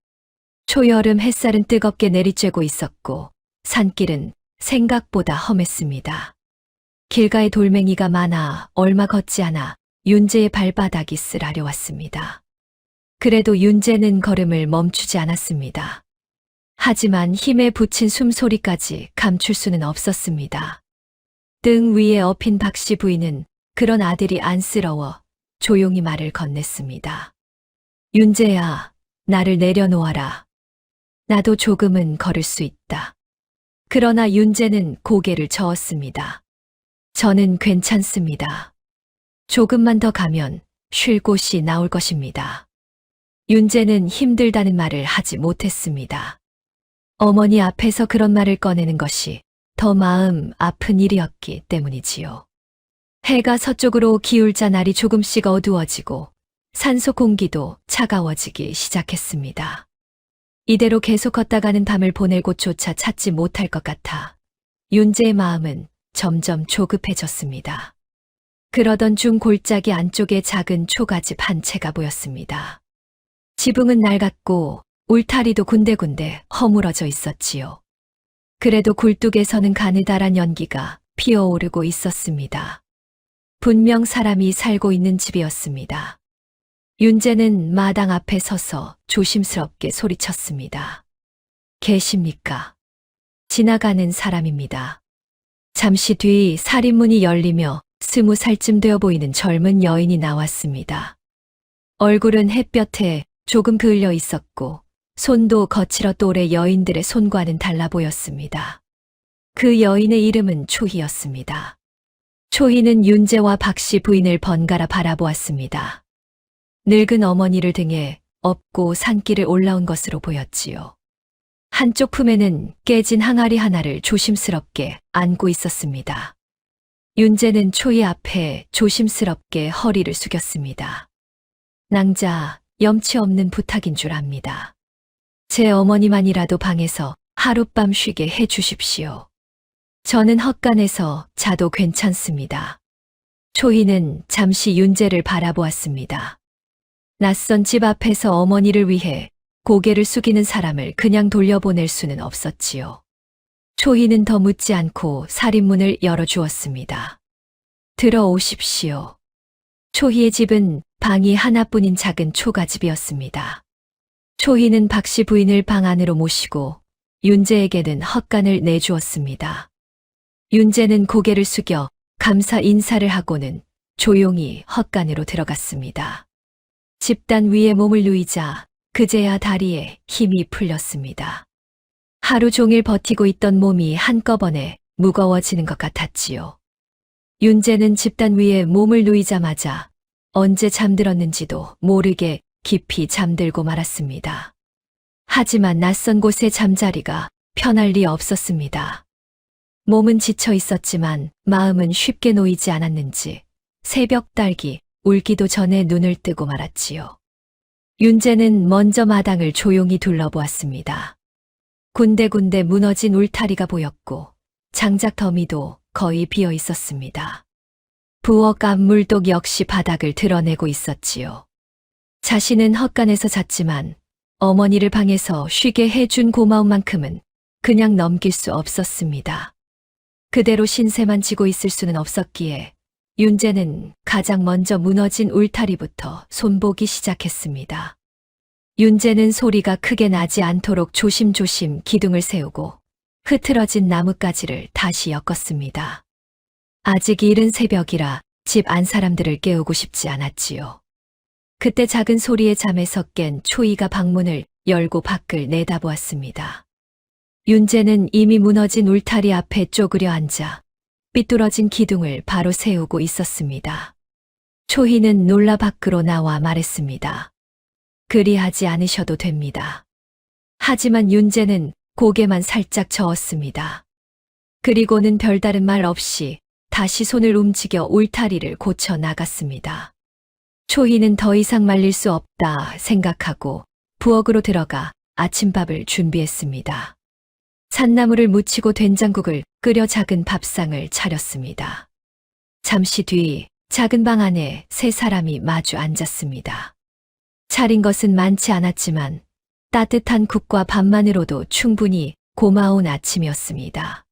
Speaker 2: 초여름 햇살은 뜨겁게 내리쬐고 있었고 산길은 생각보다 험했습니다. 길가에 돌멩이가 많아 얼마 걷지 않아 윤재의 발바닥이 쓰라려왔습니다. 그래도 윤재는 걸음을 멈추지 않았습니다. 하지만 힘에 붙인 숨소리까지 감출 수는 없었습니다. 등 위에 엎인 박씨 부인은 그런 아들이 안쓰러워 조용히 말을 건넸습니다. 윤재야, 나를 내려놓아라. 나도 조금은 걸을 수 있다. 그러나 윤재는 고개를 저었습니다. 저는 괜찮습니다. 조금만 더 가면 쉴 곳이 나올 것입니다. 윤재는 힘들다는 말을 하지 못했습니다. 어머니 앞에서 그런 말을 꺼내는 것이 더 마음 아픈 일이었기 때문이지요. 해가 서쪽으로 기울자 날이 조금씩 어두워지고 산소 공기도 차가워지기 시작했습니다. 이대로 계속 걷다가는 밤을 보낼 곳조차 찾지 못할 것 같아 윤재의 마음은 점점 조급해졌습니다. 그러던 중 골짜기 안쪽에 작은 초가집 한 채가 보였습니다. 지붕은 낡았고 울타리도 군데군데 허물어져 있었지요. 그래도 굴뚝에서는 가느다란 연기가 피어오르고 있었습니다. 분명 사람이 살고 있는 집이었습니다. 윤재는 마당 앞에 서서 조심스럽게 소리쳤습니다. 계십니까? 지나가는 사람입니다. 잠시 뒤 살인문이 열리며 20살쯤 되어 보이는 젊은 여인이 나왔습니다. 얼굴은 햇볕에 조금 그을려 있었고 손도 거칠어 또래 여인들의 손과는 달라 보였습니다. 그 여인의 이름은 초희였습니다. 초희는 윤재와 박씨 부인을 번갈아 바라보았습니다. 늙은 어머니를 등에 업고 산길을 올라온 것으로 보였지요. 한쪽 품에는 깨진 항아리 하나를 조심스럽게 안고 있었습니다. 윤재는 초희 앞에 조심스럽게 허리를 숙였습니다. 낭자, 염치 없는 부탁인 줄 압니다. 제 어머니만이라도 방에서 하룻밤 쉬게 해 주십시오. 저는 헛간에서 자도 괜찮습니다. 초희는 잠시 윤재를 바라보았습니다. 낯선 집 앞에서 어머니를 위해 고개를 숙이는 사람을 그냥 돌려보낼 수는 없었지요. 초희는 더 묻지 않고 살인문을 열어주었습니다. 들어오십시오. 초희의 집은 방이 하나뿐인 작은 초가집이었습니다. 초희는 박씨 부인을 방 안으로 모시고 윤재에게는 헛간을 내주었습니다. 윤재는 고개를 숙여 감사 인사를 하고는 조용히 헛간으로 들어갔습니다. 집단 위에 몸을 누이자 그제야 다리에 힘이 풀렸습니다. 하루 종일 버티고 있던 몸이 한꺼번에 무거워지는 것 같았지요. 윤재는 집단 위에 몸을 누이자마자 언제 잠들었는지도 모르게 깊이 잠들고 말았습니다. 하지만 낯선 곳의 잠자리가 편할 리 없었습니다. 몸은 지쳐 있었지만 마음은 쉽게 놓이지 않았는지 새벽 딸기 울기도 전에 눈을 뜨고 말았지요. 윤재는 먼저 마당을 조용히 둘러보았습니다. 군데군데 무너진 울타리가 보였고 장작 더미도 거의 비어 있었습니다. 부엌 앞 물독 역시 바닥을 드러내고 있었지요. 자신은 헛간에서 잤지만 어머니를 방에서 쉬게 해준 고마움만큼은 그냥 넘길 수 없었습니다. 그대로 신세만 지고 있을 수는 없었기에 윤재는 가장 먼저 무너진 울타리부터 손보기 시작했습니다. 윤재는 소리가 크게 나지 않도록 조심조심 기둥을 세우고 흐트러진 나뭇가지를 다시 엮었습니다. 아직 이른 새벽이라 집 안 사람들을 깨우고 싶지 않았지요. 그때 작은 소리에 잠에서 깬 초이가 방문을 열고 밖을 내다보았습니다. 윤재는 이미 무너진 울타리 앞에 쪼그려 앉아 삐뚤어진 기둥을 바로 세우고 있었습니다. 초희는 놀라 밖으로 나와 말했습니다. 그리하지 않으셔도 됩니다. 하지만 윤재는 고개만 살짝 저었습니다. 그리고는 별다른 말 없이 다시 손을 움직여 울타리를 고쳐 나갔습니다. 초희는 더 이상 말릴 수 없다 생각하고 부엌으로 들어가 아침밥을 준비했습니다. 산나물을 무치고 된장국을 끓여 작은 밥상을 차렸습니다. 잠시 뒤 작은 방 안에 세 사람이 마주 앉았습니다. 차린 것은 많지 않았지만 따뜻한 국과 밥만으로도 충분히 고마운 아침이었습니다.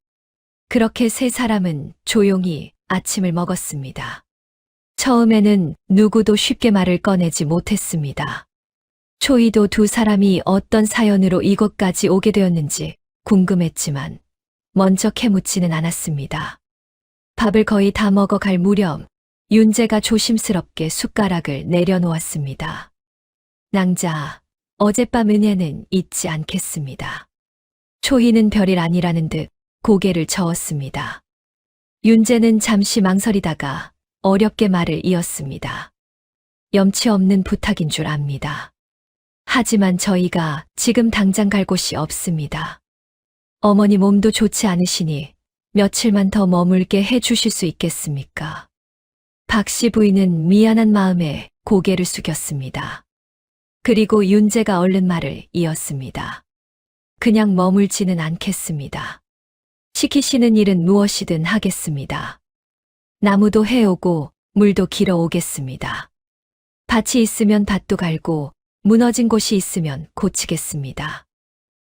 Speaker 2: 그렇게 세 사람은 조용히 아침을 먹었습니다. 처음에는 누구도 쉽게 말을 꺼내지 못했습니다. 초이도 두 사람이 어떤 사연으로 이곳까지 오게 되었는지 궁금했지만 먼저 캐묻지는 않았습니다. 밥을 거의 다 먹어갈 무렵 윤재가 조심스럽게 숟가락을 내려놓았습니다. 낭자, 어젯밤 은혜는 잊지 않겠습니다. 초희는 별일 아니라는 듯 고개를 저었습니다. 윤재는 잠시 망설이다가 어렵게 말을 이었습니다. 염치 없는 부탁인 줄 압니다. 하지만 저희가 지금 당장 갈 곳이 없습니다. 어머니 몸도 좋지 않으시니 며칠만 더 머물게 해 주실 수 있겠습니까? 박 씨 부인은 미안한 마음에 고개를 숙였습니다. 그리고 윤재가 얼른 말을 이었습니다. 그냥 머물지는 않겠습니다. 시키시는 일은 무엇이든 하겠습니다. 나무도 해오고 물도 길어 오겠습니다. 밭이 있으면 밭도 갈고 무너진 곳이 있으면 고치겠습니다.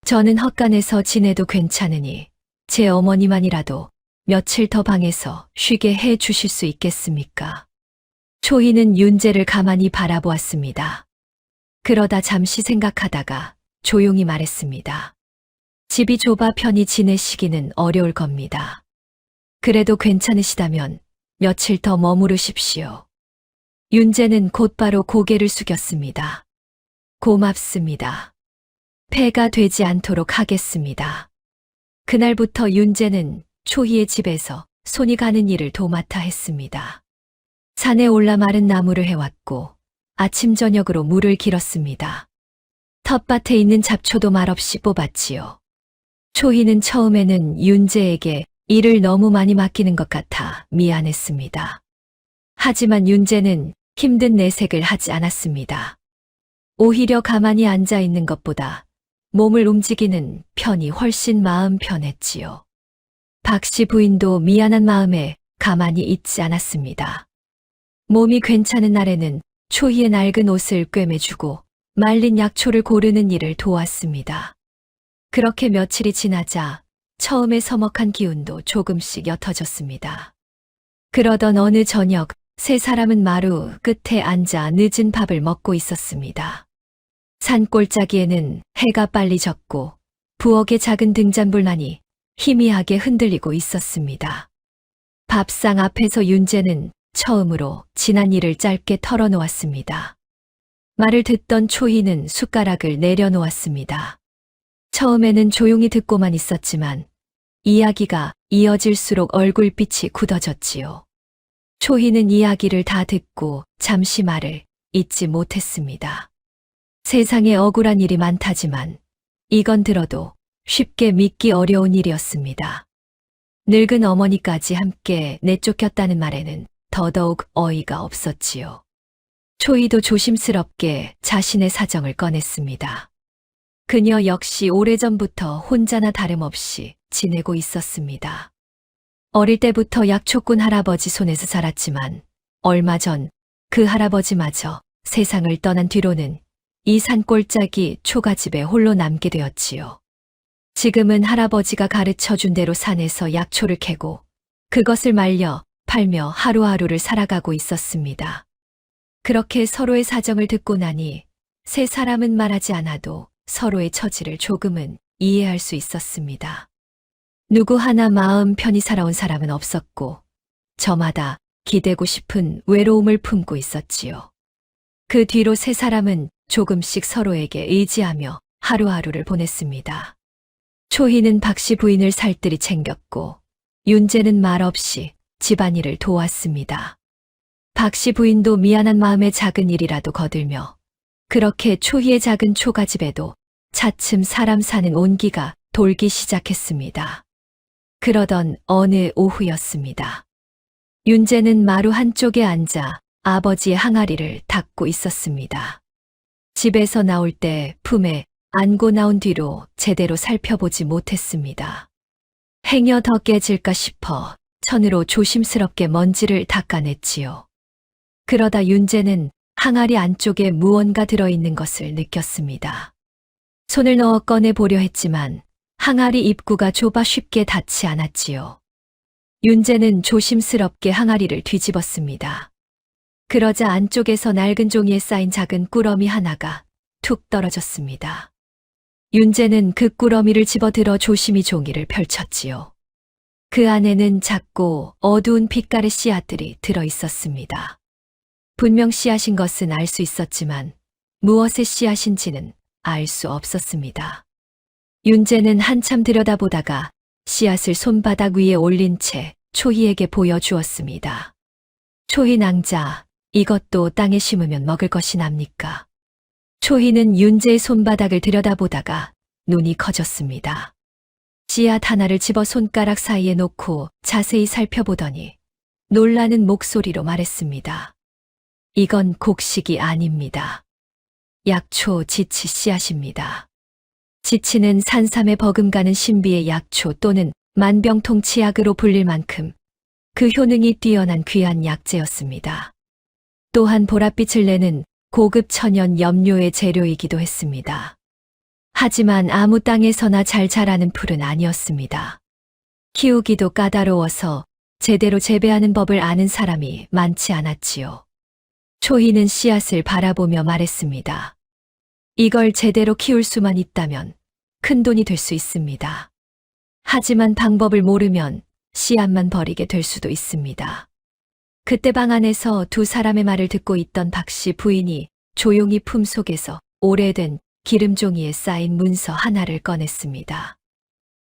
Speaker 2: 저는 헛간에서 지내도 괜찮으니 제 어머니만이라도 며칠 더 방에서 쉬게 해 주실 수 있겠습니까? 초희는 윤재를 가만히 바라보았습니다. 그러다 잠시 생각하다가 조용히 말했습니다. 집이 좁아 편히 지내시기는 어려울 겁니다. 그래도 괜찮으시다면 며칠 더 머무르십시오. 윤재는 곧바로 고개를 숙였습니다. 고맙습니다. 폐가 되지 않도록 하겠습니다. 그날부터 윤재는 초희의 집에서 손이 가는 일을 도맡아 했습니다. 산에 올라 마른 나무를 해왔고 아침 저녁으로 물을 길었습니다. 텃밭에 있는 잡초도 말없이 뽑았지요. 초희는 처음에는 윤재에게 일을 너무 많이 맡기는 것 같아 미안했습니다. 하지만 윤재는 힘든 내색을 하지 않았습니다. 오히려 가만히 앉아 있는 것보다 몸을 움직이는 편이 훨씬 마음 편했지요. 박 씨 부인도 미안한 마음에 가만히 있지 않았습니다. 몸이 괜찮은 날에는 초희의 낡은 옷을 꿰매주고 말린 약초를 고르는 일을 도왔습니다. 그렇게 며칠이 지나자 처음에 서먹한 기운도 조금씩 옅어졌습니다. 그러던 어느 저녁 세 사람은 마루 끝에 앉아 늦은 밥을 먹고 있었습니다. 산골짜기에는 해가 빨리 졌고 부엌의 작은 등잔불만이 희미하게 흔들리고 있었습니다. 밥상 앞에서 윤재는 처음으로 지난 일을 짧게 털어놓았습니다. 말을 듣던 초희는 숟가락을 내려놓았습니다. 처음에는 조용히 듣고만 있었지만 이야기가 이어질수록 얼굴빛이 굳어졌지요. 초희는 이야기를 다 듣고 잠시 말을 잇지 못했습니다. 세상에 억울한 일이 많다지만 이건 들어도 쉽게 믿기 어려운 일이었습니다. 늙은 어머니까지 함께 내쫓겼다는 말에는 더더욱 어이가 없었지요. 초희도 조심스럽게 자신의 사정을 꺼냈습니다. 그녀 역시 오래전부터 혼자나 다름없이 지내고 있었습니다. 어릴 때부터 약초꾼 할아버지 손에서 자랐지만 얼마 전 그 할아버지마저 세상을 떠난 뒤로는 이 산골짜기 초가집에 홀로 남게 되었지요. 지금은 할아버지가 가르쳐준 대로 산에서 약초를 캐고 그것을 말려 팔며 하루하루를 살아가고 있었습니다. 그렇게 서로의 사정을 듣고 나니 세 사람은 말하지 않아도 서로의 처지를 조금은 이해할 수 있었습니다. 누구 하나 마음 편히 살아온 사람은 없었고 저마다 기대고 싶은 외로움을 품고 있었지요. 그 뒤로 세 사람은 조금씩 서로에게 의지하며 하루하루를 보냈습니다. 초희는 박씨 부인을 살뜰히 챙겼고 윤재는 말없이 집안일을 도왔습니다. 박씨 부인도 미안한 마음에 작은 일이라도 거들며 그렇게 초희의 작은 초가집에도 차츰 사람 사는 온기가 돌기 시작했습니다. 그러던 어느 오후였습니다. 윤재는 마루 한쪽에 앉아 아버지의 항아리를 닦고 있었습니다. 집에서 나올 때 품에 안고 나온 뒤로 제대로 살펴보지 못했습니다. 행여 더 깨질까 싶어 천으로 조심스럽게 먼지를 닦아냈지요. 그러다 윤재는 항아리 안쪽에 무언가 들어있는 것을 느꼈습니다. 손을 넣어 꺼내 보려 했지만 항아리 입구가 좁아 쉽게 닿지 않았지요. 윤재는 조심스럽게 항아리를 뒤집었습니다. 그러자 안쪽에서 낡은 종이에 쌓인 작은 꾸러미 하나가 툭 떨어졌습니다. 윤재는 그 꾸러미를 집어들어 조심히 종이를 펼쳤지요. 그 안에는 작고 어두운 빛깔의 씨앗들이 들어 있었습니다. 분명 씨앗인 것은 알 수 있었지만 무엇의 씨앗인지는 알 수 없었습니다. 윤재는 한참 들여다보다가 씨앗을 손바닥 위에 올린 채 초희에게 보여주었습니다. 초희 낭자, 이것도 땅에 심으면 먹을 것이 납니까? 초희는 윤재의 손바닥을 들여다보다가 눈이 커졌습니다. 씨앗 하나를 집어 손가락 사이에 놓고 자세히 살펴보더니 놀라는 목소리로 말했습니다. 이건 곡식이 아닙니다. 약초 지치 씨앗입니다. 지치는 산삼에 버금가는 신비의 약초 또는 만병통치약으로 불릴 만큼 그 효능이 뛰어난 귀한 약재였습니다. 또한 보랏빛을 내는 고급 천연 염료의 재료이기도 했습니다. 하지만 아무 땅에서나 잘 자라는 풀은 아니었습니다. 키우기도 까다로워서 제대로 재배하는 법을 아는 사람이 많지 않았지요. 초희는 씨앗을 바라보며 말했습니다. 이걸 제대로 키울 수만 있다면 큰 돈이 될 수 있습니다. 하지만 방법을 모르면 씨앗만 버리게 될 수도 있습니다. 그때 방 안에서 두 사람의 말을 듣고 있던 박씨 부인이 조용히 품속에서 오래된 기름종이에 쌓인 문서 하나를 꺼냈습니다.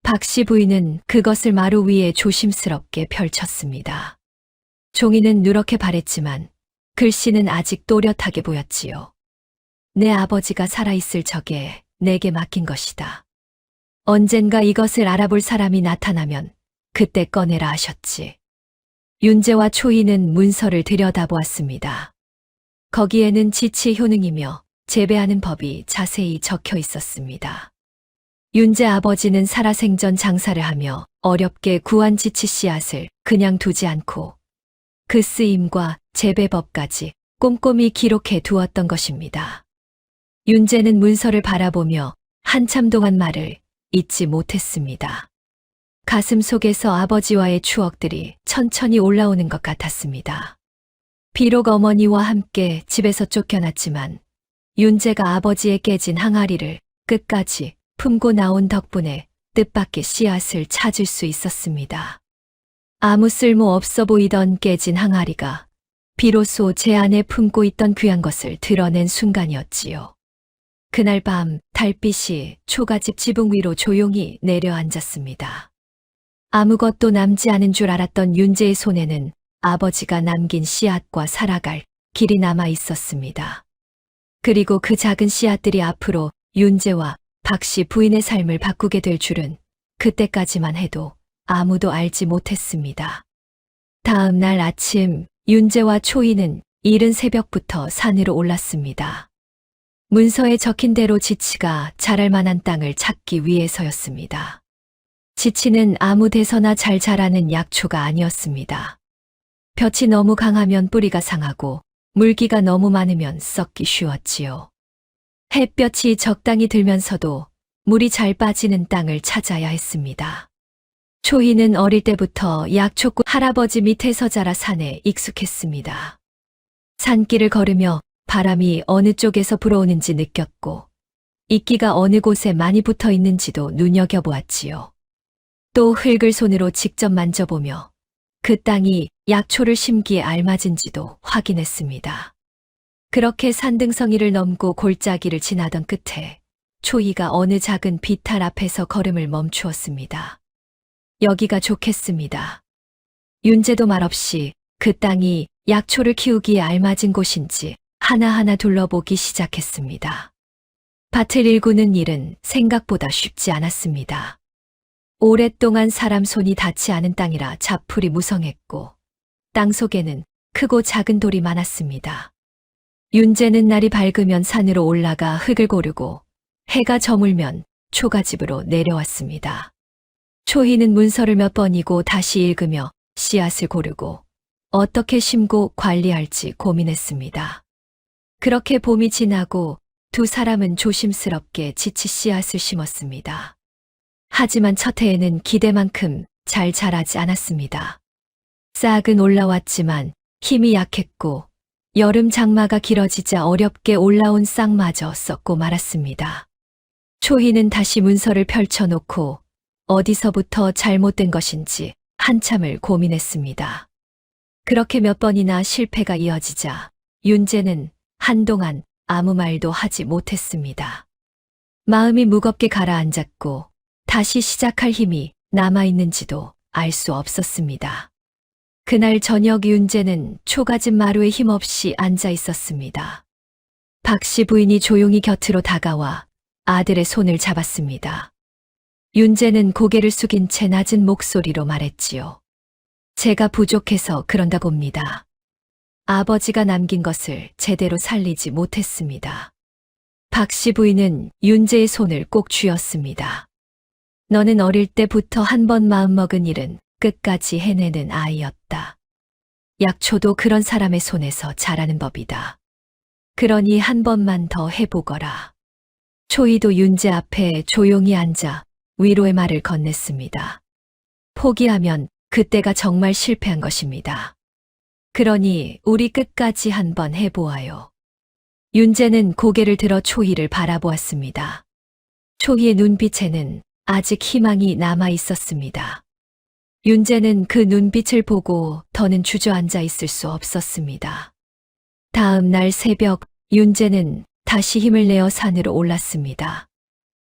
Speaker 2: 박씨 부인은 그것을 마루 위에 조심스럽게 펼쳤습니다. 종이는 누렇게 바랬지만 글씨는 아직 또렷하게 보였지요. 내 아버지가 살아있을 적에 내게 맡긴 것이다. 언젠가 이것을 알아볼 사람이 나타나면 그때 꺼내라 하셨지. 윤재와 초희는 문서를 들여다보았습니다. 거기에는 지치의 효능이며 재배하는 법이 자세히 적혀 있었습니다. 윤재 아버지는 살아생전 장사를 하며 어렵게 구한 지치 씨앗을 그냥 두지 않고 그 쓰임과 재배법까지 꼼꼼히 기록해 두었던 것입니다. 윤재는 문서를 바라보며 한참 동안 말을 잊지 못했습니다. 가슴 속에서 아버지와의 추억들이 천천히 올라오는 것 같았습니다. 비록 어머니와 함께 집에서 쫓겨났지만 윤재가 아버지의 깨진 항아리를 끝까지 품고 나온 덕분에 뜻밖의 씨앗을 찾을 수 있었습니다. 아무 쓸모 없어 보이던 깨진 항아리가 비로소 제 안에 품고 있던 귀한 것을 드러낸 순간이었지요. 그날 밤 달빛이 초가집 지붕 위로 조용히 내려앉았습니다. 아무것도 남지 않은 줄 알았던 윤재의 손에는 아버지가 남긴 씨앗과 살아갈 길이 남아 있었습니다. 그리고 그 작은 씨앗들이 앞으로 윤재와 박씨 부인의 삶을 바꾸게 될 줄은 그때까지만 해도 아무도 알지 못했습니다. 다음 날 아침 윤재와 초희는 이른 새벽부터 산으로 올랐습니다. 문서에 적힌 대로 지치가 자랄 만한 땅을 찾기 위해서였습니다. 지치는 아무 데서나 잘 자라는 약초가 아니었습니다. 볕이 너무 강하면 뿌리가 상하고 물기가 너무 많으면 썩기 쉬웠지요. 햇볕이 적당히 들면서도 물이 잘 빠지는 땅을 찾아야 했습니다. 초희는 어릴 때부터 약초꽃 할아버지 밑에서 자라 산에 익숙했습니다. 산길을 걸으며 바람이 어느 쪽에서 불어오는지 느꼈고 이끼가 어느 곳에 많이 붙어 있는지도 눈여겨보았지요. 또 흙을 손으로 직접 만져보며 그 땅이 약초를 심기에 알맞은지도 확인했습니다. 그렇게 산등성이를 넘고 골짜기를 지나던 끝에 초이가 어느 작은 비탈 앞에서 걸음을 멈추었습니다. 여기가 좋겠습니다. 윤재도 말없이 그 땅이 약초를 키우기에 알맞은 곳인지 하나하나 둘러보기 시작했습니다. 밭을 일구는 일은 생각보다 쉽지 않았습니다. 오랫동안 사람 손이 닿지 않은 땅이라 잡풀이 무성했고 땅 속에는 크고 작은 돌이 많았습니다. 윤재는 날이 밝으면 산으로 올라가 흙을 고르고 해가 저물면 초가집으로 내려왔습니다. 초희는 문서를 몇 번이고 다시 읽으며 씨앗을 고르고 어떻게 심고 관리할지 고민했습니다. 그렇게 봄이 지나고 두 사람은 조심스럽게 지치 씨앗을 심었습니다. 하지만 첫 해에는 기대만큼 잘 자라지 않았습니다. 싹은 올라왔지만 힘이 약했고 여름 장마가 길어지자 어렵게 올라온 싹마저 썩고 말았습니다. 초희는 다시 문서를 펼쳐놓고 어디서부터 잘못된 것인지 한참을 고민했습니다. 그렇게 몇 번이나 실패가 이어지자 윤재는 한동안 아무 말도 하지 못했습니다. 마음이 무겁게 가라앉았고 다시 시작할 힘이 남아있는지도 알 수 없었습니다. 그날 저녁 윤재는 초가집 마루에 힘없이 앉아 있었습니다. 박씨 부인이 조용히 곁으로 다가와 아들의 손을 잡았습니다. 윤재는 고개를 숙인 채 낮은 목소리로 말했지요. 제가 부족해서 그런다 봅니다. 아버지가 남긴 것을 제대로 살리지 못했습니다. 박씨 부인은 윤재의 손을 꼭 쥐었습니다. 너는 어릴 때부터 한 번 마음먹은 일은 끝까지 해내는 아이였다. 약초도 그런 사람의 손에서 자라는 법이다. 그러니 한 번만 더 해보거라. 초이도 윤재 앞에 조용히 앉아 위로의 말을 건넸습니다. 포기하면 그때가 정말 실패한 것입니다. 그러니 우리 끝까지 한번 해보아요. 윤재는 고개를 들어 초희를 바라보았습니다. 초희의 눈빛에는 아직 희망이 남아 있었습니다. 윤재는 그 눈빛을 보고 더는 주저앉아 있을 수 없었습니다. 다음 날 새벽 윤재는 다시 힘을 내어 산으로 올랐습니다.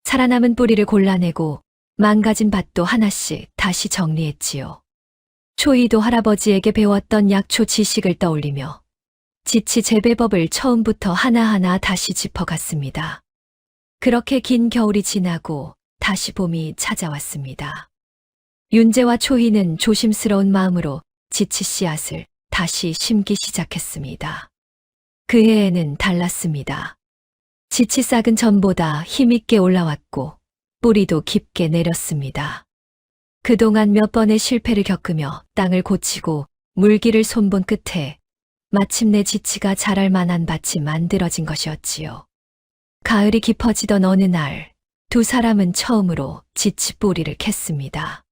Speaker 2: 살아남은 뿌리를 골라내고 망가진 밭도 하나씩 다시 정리했지요. 초이도 할아버지에게 배웠던 약초 지식을 떠올리며 지치 재배법을 처음부터 하나하나 다시 짚어갔습니다. 그렇게 긴 겨울이 지나고 다시 봄이 찾아왔습니다. 윤재와 초이는 조심스러운 마음으로 지치 씨앗을 다시 심기 시작했습니다. 그 해에는 달랐습니다. 지치 싹은 전보다 힘있게 올라왔고 뿌리도 깊게 내렸습니다. 그동안 몇 번의 실패를 겪으며 땅을 고치고 물기를 손본 끝에 마침내 지치가 자랄 만한 밭이 만들어진 것이었지요. 가을이 깊어지던 어느 날 두 사람은 처음으로 지치 뿌리를 캤습니다.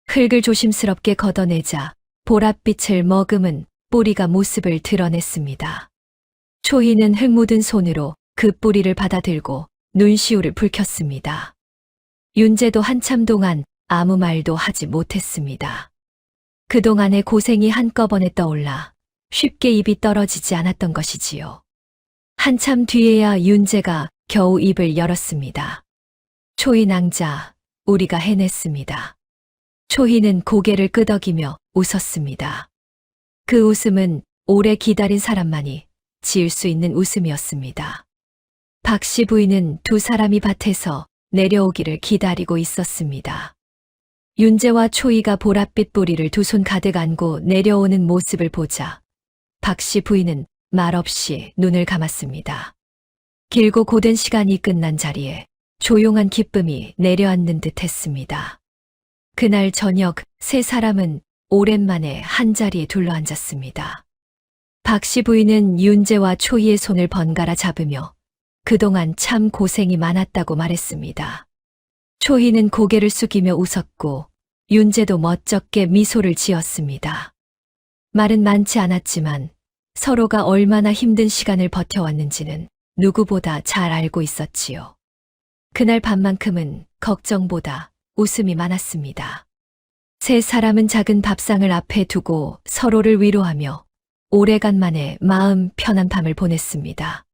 Speaker 2: 흙을 조심스럽게 걷어내자 보랏빛을 머금은 뿌리가 모습을 드러냈습니다. 초희는 흙 묻은 손으로 그 뿌리를 받아들고 눈시울을 붉혔습니다. 윤재도 한참 동안 아무 말도 하지 못했습니다. 그동안의 고생이 한꺼번에 떠올라 쉽게 입이 떨어지지 않았던 것이지요. 한참 뒤에야 윤재가 겨우 입을 열었습니다. 초희 낭자, 우리가 해냈습니다. 초희는 고개를 끄덕이며 웃었습니다. 그 웃음은 오래 기다린 사람만이 지을 수 있는 웃음이었습니다. 박씨 부인은 두 사람이 밭에서 내려오기를 기다리고 있었습니다. 윤재와 초이가 보랏빛 뿌리를 두 손 가득 안고 내려오는 모습을 보자 박씨 부인은 말없이 눈을 감았습니다. 길고 고된 시간이 끝난 자리에 조용한 기쁨이 내려앉는 듯 했습니다. 그날 저녁 세 사람은 오랜만에 한자리에 둘러앉았습니다. 박씨 부인은 윤재와 초이의 손을 번갈아 잡으며 그동안 참 고생이 많았다고 말했습니다. 초희는 고개를 숙이며 웃었고 윤재도 멋쩍게 미소를 지었습니다. 말은 많지 않았지만 서로가 얼마나 힘든 시간을 버텨왔는지는 누구보다 잘 알고 있었지요. 그날 밤만큼은 걱정보다 웃음이 많았습니다. 세 사람은 작은 밥상을 앞에 두고 서로를 위로하며 오래간만에 마음 편한 밤을 보냈습니다.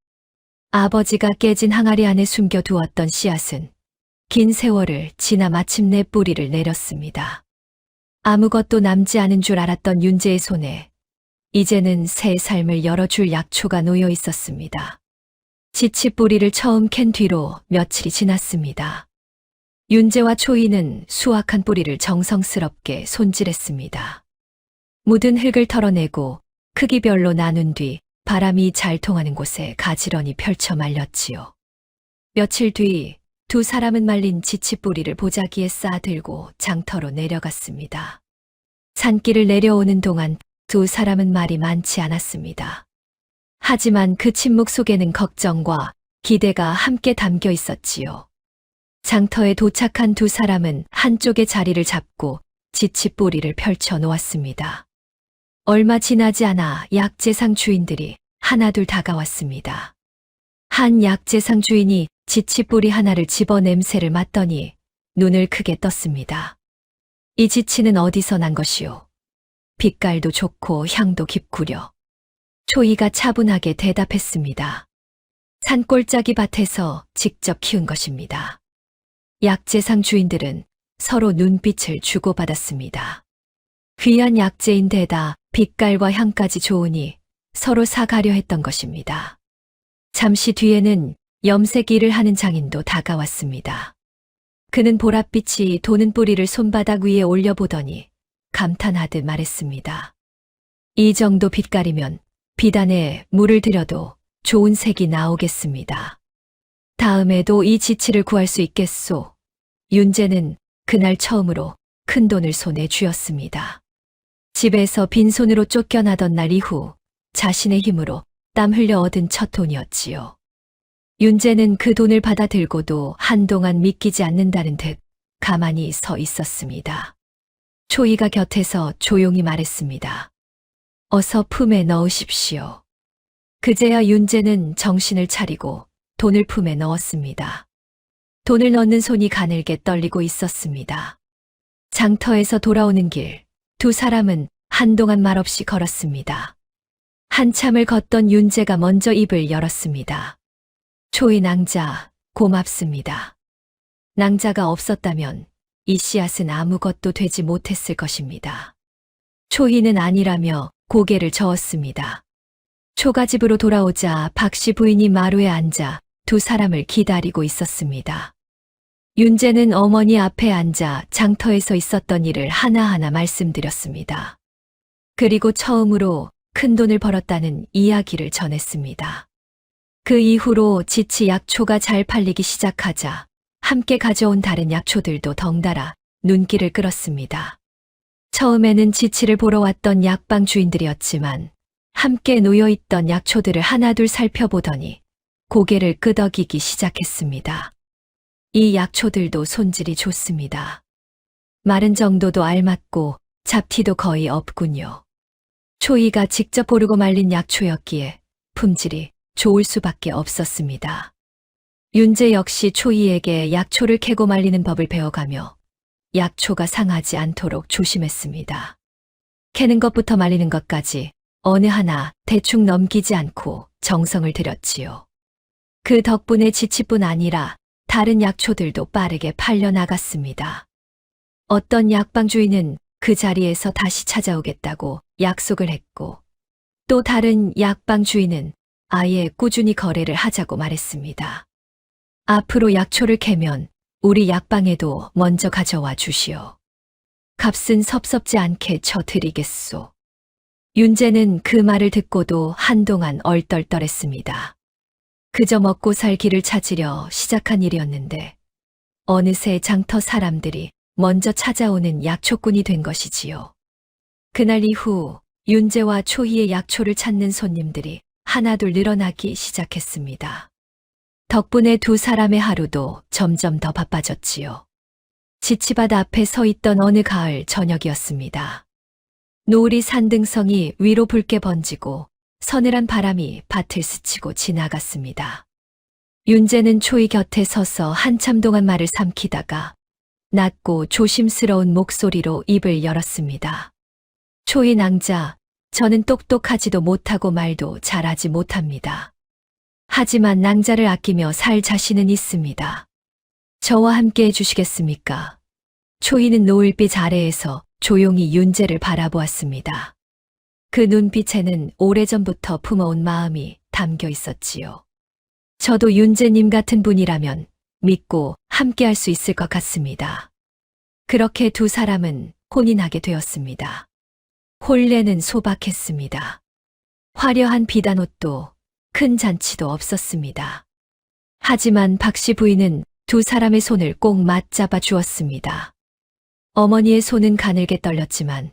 Speaker 2: 아버지가 깨진 항아리 안에 숨겨두었던 씨앗은 긴 세월을 지나 마침내 뿌리를 내렸습니다. 아무것도 남지 않은 줄 알았던 윤재의 손에 이제는 새 삶을 열어줄 약초가 놓여 있었습니다. 지치 뿌리를 처음 캔 뒤로 며칠이 지났습니다. 윤재와 초이는 수확한 뿌리를 정성스럽게 손질했습니다. 묻은 흙을 털어내고 크기별로 나눈 뒤 바람이 잘 통하는 곳에 가지런히 펼쳐 말렸지요. 며칠 뒤 두 사람은 말린 지치뿌리를 보자기에 쌓아들고 장터로 내려갔습니다. 산길을 내려오는 동안 두 사람은 말이 많지 않았습니다. 하지만 그 침묵 속에는 걱정과 기대가 함께 담겨 있었지요. 장터에 도착한 두 사람은 한쪽에 자리를 잡고 지치뿌리를 펼쳐 놓았습니다. 얼마 지나지 않아 약재상 주인들이 하나둘 다가왔습니다. 한 약재상 주인이 지치뿌리 하나를 집어 냄새를 맡더니 눈을 크게 떴습니다. 이 지치는 어디서 난 것이오? 빛깔도 좋고 향도 깊구려. 초이가 차분하게 대답했습니다. 산골짜기 밭에서 직접 키운 것입니다. 약재상 주인들은 서로 눈빛을 주고받았습니다. 귀한 약재인데다 빛깔과 향까지 좋으니 서로 사가려 했던 것입니다. 잠시 뒤에는 염색 일을 하는 장인도 다가왔습니다. 그는 보랏빛이 도는 뿌리를 손바닥 위에 올려보더니 감탄하듯 말했습니다. 이 정도 빛깔이면 비단에 물을 들여도 좋은 색이 나오겠습니다. 다음에도 이 지치를 구할 수 있겠소. 윤재는 그날 처음으로 큰 돈을 손에 쥐었습니다. 집에서 빈손으로 쫓겨나던 날 이후 자신의 힘으로 땀 흘려 얻은 첫 돈이었지요. 윤재는 그 돈을 받아 들고도 한동안 믿기지 않는다는 듯 가만히 서 있었습니다. 초이가 곁에서 조용히 말했습니다. 어서 품에 넣으십시오. 그제야 윤재는 정신을 차리고 돈을 품에 넣었습니다. 돈을 넣는 손이 가늘게 떨리고 있었습니다. 장터에서 돌아오는 길, 두 사람은 한동안 말없이 걸었습니다. 한참을 걷던 윤재가 먼저 입을 열었습니다. 초이 낭자, 고맙습니다. 낭자가 없었다면 이 씨앗은 아무것도 되지 못했을 것입니다. 초이는 아니라며 고개를 저었습니다. 초가 집으로 돌아오자 박씨 부인이 마루에 앉아 두 사람을 기다리고 있었습니다. 윤재는 어머니 앞에 앉아 장터에서 있었던 일을 하나하나 말씀드렸습니다. 그리고 처음으로 큰 돈을 벌었다는 이야기를 전했습니다. 그 이후로 지치 약초가 잘 팔리기 시작하자 함께 가져온 다른 약초들도 덩달아 눈길을 끌었습니다. 처음에는 지치를 보러 왔던 약방 주인들이었지만 함께 놓여있던 약초들을 하나둘 살펴보더니 고개를 끄덕이기 시작했습니다. 이 약초들도 손질이 좋습니다. 마른 정도도 알맞고 잡티도 거의 없군요. 초이가 직접 고르고 말린 약초였기에 품질이 좋을 수밖에 없었습니다. 윤재 역시 초이에게 약초를 캐고 말리는 법을 배워가며 약초가 상하지 않도록 조심했습니다. 캐는 것부터 말리는 것까지 어느 하나 대충 넘기지 않고 정성을 들였지요. 그 덕분에 지치뿐 아니라 다른 약초들도 빠르게 팔려나갔습니다. 어떤 약방 주인은 그 자리에서 다시 찾아오겠다고 약속을 했고, 또 다른 약방 주인은 아예 꾸준히 거래를 하자고 말했습니다. 앞으로 약초를 캐면 우리 약방에도 먼저 가져와 주시오. 값은 섭섭지 않게 쳐드리겠소. 윤재는 그 말을 듣고도 한동안 얼떨떨했습니다. 그저 먹고 살 길을 찾으려 시작한 일이었는데 어느새 장터 사람들이 먼저 찾아오는 약초꾼이 된 것이지요. 그날 이후 윤재와 초희의 약초를 찾는 손님들이 하나둘 늘어나기 시작했습니다. 덕분에 두 사람의 하루도 점점 더 바빠졌지요. 지치밭 앞에 서 있던 어느 가을 저녁이었습니다. 노을이 산등성이 위로 붉게 번지고 서늘한 바람이 밭을 스치고 지나갔습니다. 윤재는 초이 곁에 서서 한참 동안 말을 삼키다가 낮고 조심스러운 목소리로 입을 열었습니다. 초이 낭자, 저는 똑똑하지도 못하고 말도 잘하지 못합니다. 하지만 낭자를 아끼며 살 자신은 있습니다. 저와 함께 해주시겠습니까? 초이는 노을빛 아래에서 조용히 윤재를 바라보았습니다. 그 눈빛에는 오래전부터 품어온 마음이 담겨 있었지요. 저도 윤재님 같은 분이라면 믿고 함께 할 수 있을 것 같습니다. 그렇게 두 사람은 혼인하게 되었습니다. 혼례는 소박했습니다. 화려한 비단옷도 큰 잔치도 없었습니다. 하지만 박씨 부인은 두 사람의 손을 꼭 맞잡아 주었습니다. 어머니의 손은 가늘게 떨렸지만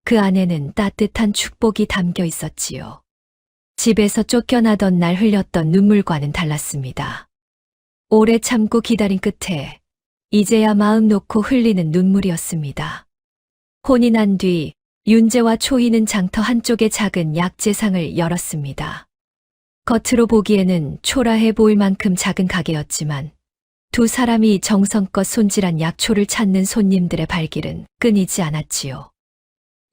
Speaker 2: 그 안에는 따뜻한 축복이 담겨 있었지요. 집에서 쫓겨나던 날 흘렸던 눈물과는 달랐습니다. 오래 참고 기다린 끝에 이제야 마음 놓고 흘리는 눈물이었습니다. 혼인한 뒤 윤재와 초이는 장터 한쪽에 작은 약재상을 열었습니다. 겉으로 보기에는 초라해 보일 만큼 작은 가게였지만 두 사람이 정성껏 손질한 약초를 찾는 손님들의 발길은 끊이지 않았지요.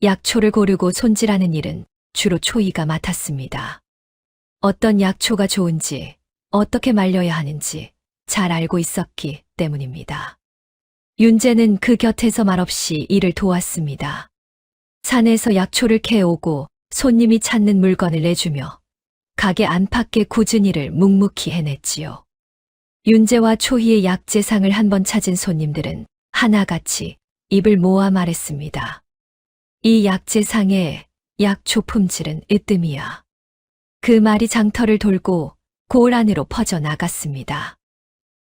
Speaker 2: 약초를 고르고 손질하는 일은 주로 초이가 맡았습니다. 어떤 약초가 좋은지, 어떻게 말려야 하는지 잘 알고 있었기 때문입니다. 윤재는 그 곁에서 말없이 일을 도왔습니다. 산에서 약초를 캐오고 손님이 찾는 물건을 내주며 가게 안팎의 굳은 일을 묵묵히 해냈지요. 윤재와 초희의 약재상을 한번 찾은 손님들은 하나같이 입을 모아 말했습니다. 이 약재상의 약초 품질은 으뜸이야. 그 말이 장터를 돌고 고을 안으로 퍼져나갔습니다.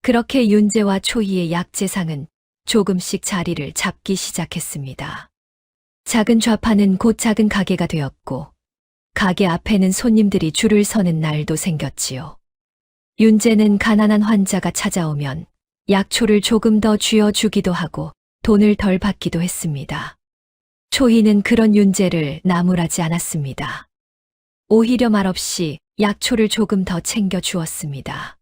Speaker 2: 그렇게 윤재와 초희의 약재상은 조금씩 자리를 잡기 시작했습니다. 작은 좌판은 곧 작은 가게가 되었고 가게 앞에는 손님들이 줄을 서는 날도 생겼지요. 윤재는 가난한 환자가 찾아오면 약초를 조금 더 쥐어주기도 하고 돈을 덜 받기도 했습니다. 초희는 그런 윤재를 나무라지 않았습니다. 오히려 말없이 약초를 조금 더 챙겨 주었습니다.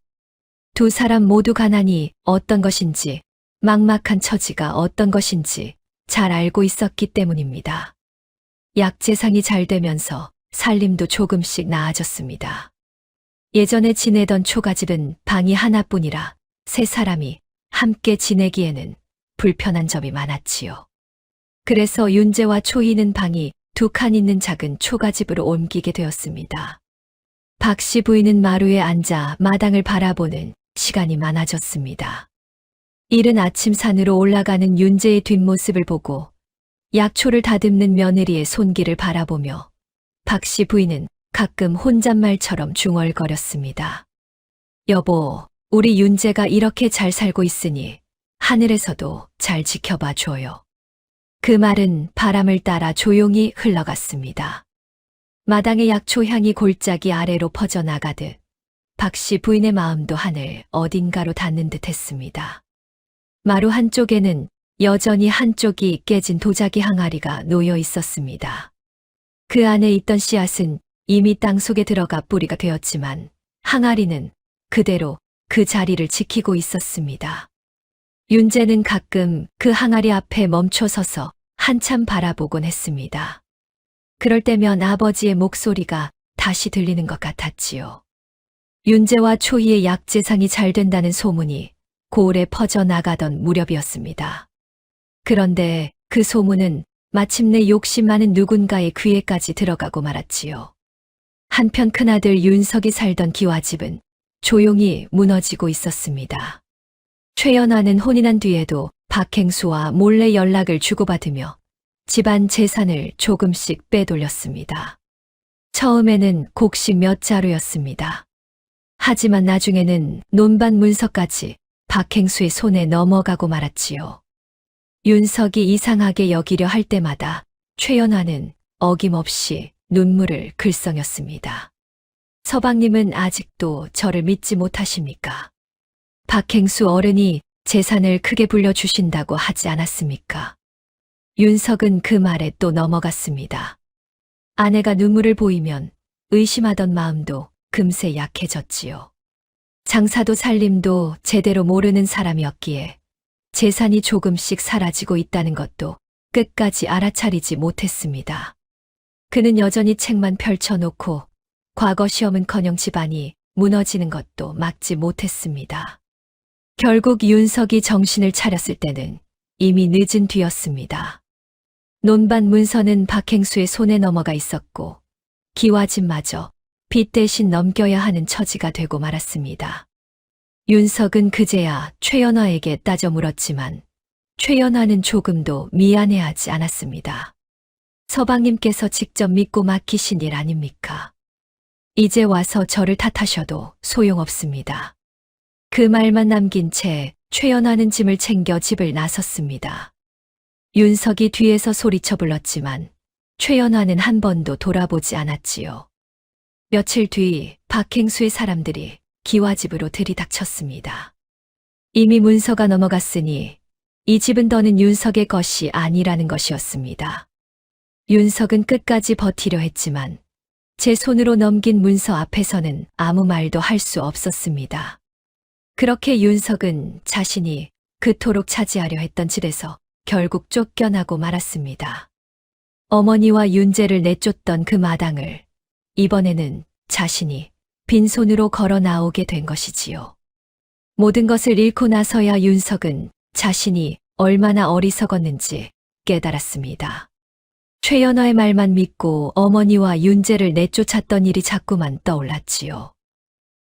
Speaker 2: 두 사람 모두 가난이 어떤 것인지, 막막한 처지가 어떤 것인지 잘 알고 있었기 때문입니다. 약재상이 잘 되면서 살림도 조금씩 나아졌습니다. 예전에 지내던 초가집은 방이 하나뿐이라 세 사람이 함께 지내기에는 불편한 점이 많았지요. 그래서 윤재와 초희는 방이 두 칸 있는 작은 초가집으로 옮기게 되었습니다. 박씨 부인은 마루에 앉아 마당을 바라보는 시간이 많아졌습니다. 이른 아침 산으로 올라가는 윤재의 뒷모습을 보고 약초를 다듬는 며느리의 손길을 바라보며 박씨 부인은 가끔 혼잣말처럼 중얼거렸습니다. 여보, 우리 윤재가 이렇게 잘 살고 있으니 하늘에서도 잘 지켜봐 줘요. 그 말은 바람을 따라 조용히 흘러갔습니다. 마당의 약초 향이 골짜기 아래로 퍼져나가듯 박씨 부인의 마음도 하늘 어딘가로 닿는 듯 했습니다. 마루 한쪽에는 여전히 한쪽이 깨진 도자기 항아리가 놓여 있었습니다. 그 안에 있던 씨앗은 이미 땅속에 들어가 뿌리가 되었지만 항아리는 그대로 그 자리를 지키고 있었습니다. 윤재는 가끔 그 항아리 앞에 멈춰 서서 한참 바라보곤 했습니다. 그럴 때면 아버지의 목소리가 다시 들리는 것 같았지요. 윤재와 초희의 약재상이 잘 된다는 소문이 고을에 퍼져나가던 무렵이었습니다. 그런데 그 소문은 마침내 욕심 많은 누군가의 귀에까지 들어가고 말았지요. 한편 큰아들 윤석이 살던 기와집은 조용히 무너지고 있었습니다. 최연화는 혼인한 뒤에도 박행수와 몰래 연락을 주고받으며 집안 재산을 조금씩 빼돌렸습니다. 처음에는 곡식 몇 자루였습니다. 하지만 나중에는 논밭 문서까지 박행수의 손에 넘어가고 말았지요. 윤석이 이상하게 여기려 할 때마다 최연화는 어김없이 눈물을 글썽였습니다. 서방님은 아직도 저를 믿지 못하십니까? 박행수 어른이 재산을 크게 불려주신다고 하지 않았습니까? 윤석은 그 말에 또 넘어갔습니다. 아내가 눈물을 보이면 의심하던 마음도 금세 약해졌지요. 장사도 살림도 제대로 모르는 사람이었기에 재산이 조금씩 사라지고 있다는 것도 끝까지 알아차리지 못했습니다. 그는 여전히 책만 펼쳐놓고 과거 시험은커녕 집안이 무너지는 것도 막지 못했습니다. 결국 윤석이 정신을 차렸을 때는 이미 늦은 뒤였습니다. 논반 문서는 박행수의 손에 넘어가 있었고 기와집마저 빚 대신 넘겨야 하는 처지가 되고 말았습니다. 윤석은 그제야 최연화에게 따져 물었지만 최연화는 조금도 미안해하지 않았습니다. 서방님께서 직접 믿고 맡기신 일 아닙니까? 이제 와서 저를 탓하셔도 소용없습니다. 그 말만 남긴 채 최연화는 짐을 챙겨 집을 나섰습니다. 윤석이 뒤에서 소리쳐 불렀지만 최연화는 한 번도 돌아보지 않았지요. 며칠 뒤 박행수의 사람들이 기와집으로 들이닥쳤습니다. 이미 문서가 넘어갔으니 이 집은 더는 윤석의 것이 아니라는 것이었습니다. 윤석은 끝까지 버티려 했지만 제 손으로 넘긴 문서 앞에서는 아무 말도 할 수 없었습니다. 그렇게 윤석은 자신이 그토록 차지하려 했던 집에서 결국 쫓겨나고 말았습니다. 어머니와 윤재를 내쫓던 그 마당을 이번에는 자신이 빈손으로 걸어 나오게 된 것이지요. 모든 것을 잃고 나서야 윤석은 자신이 얼마나 어리석었는지 깨달았습니다. 최연화의 말만 믿고 어머니와 윤재를 내쫓았던 일이 자꾸만 떠올랐지요.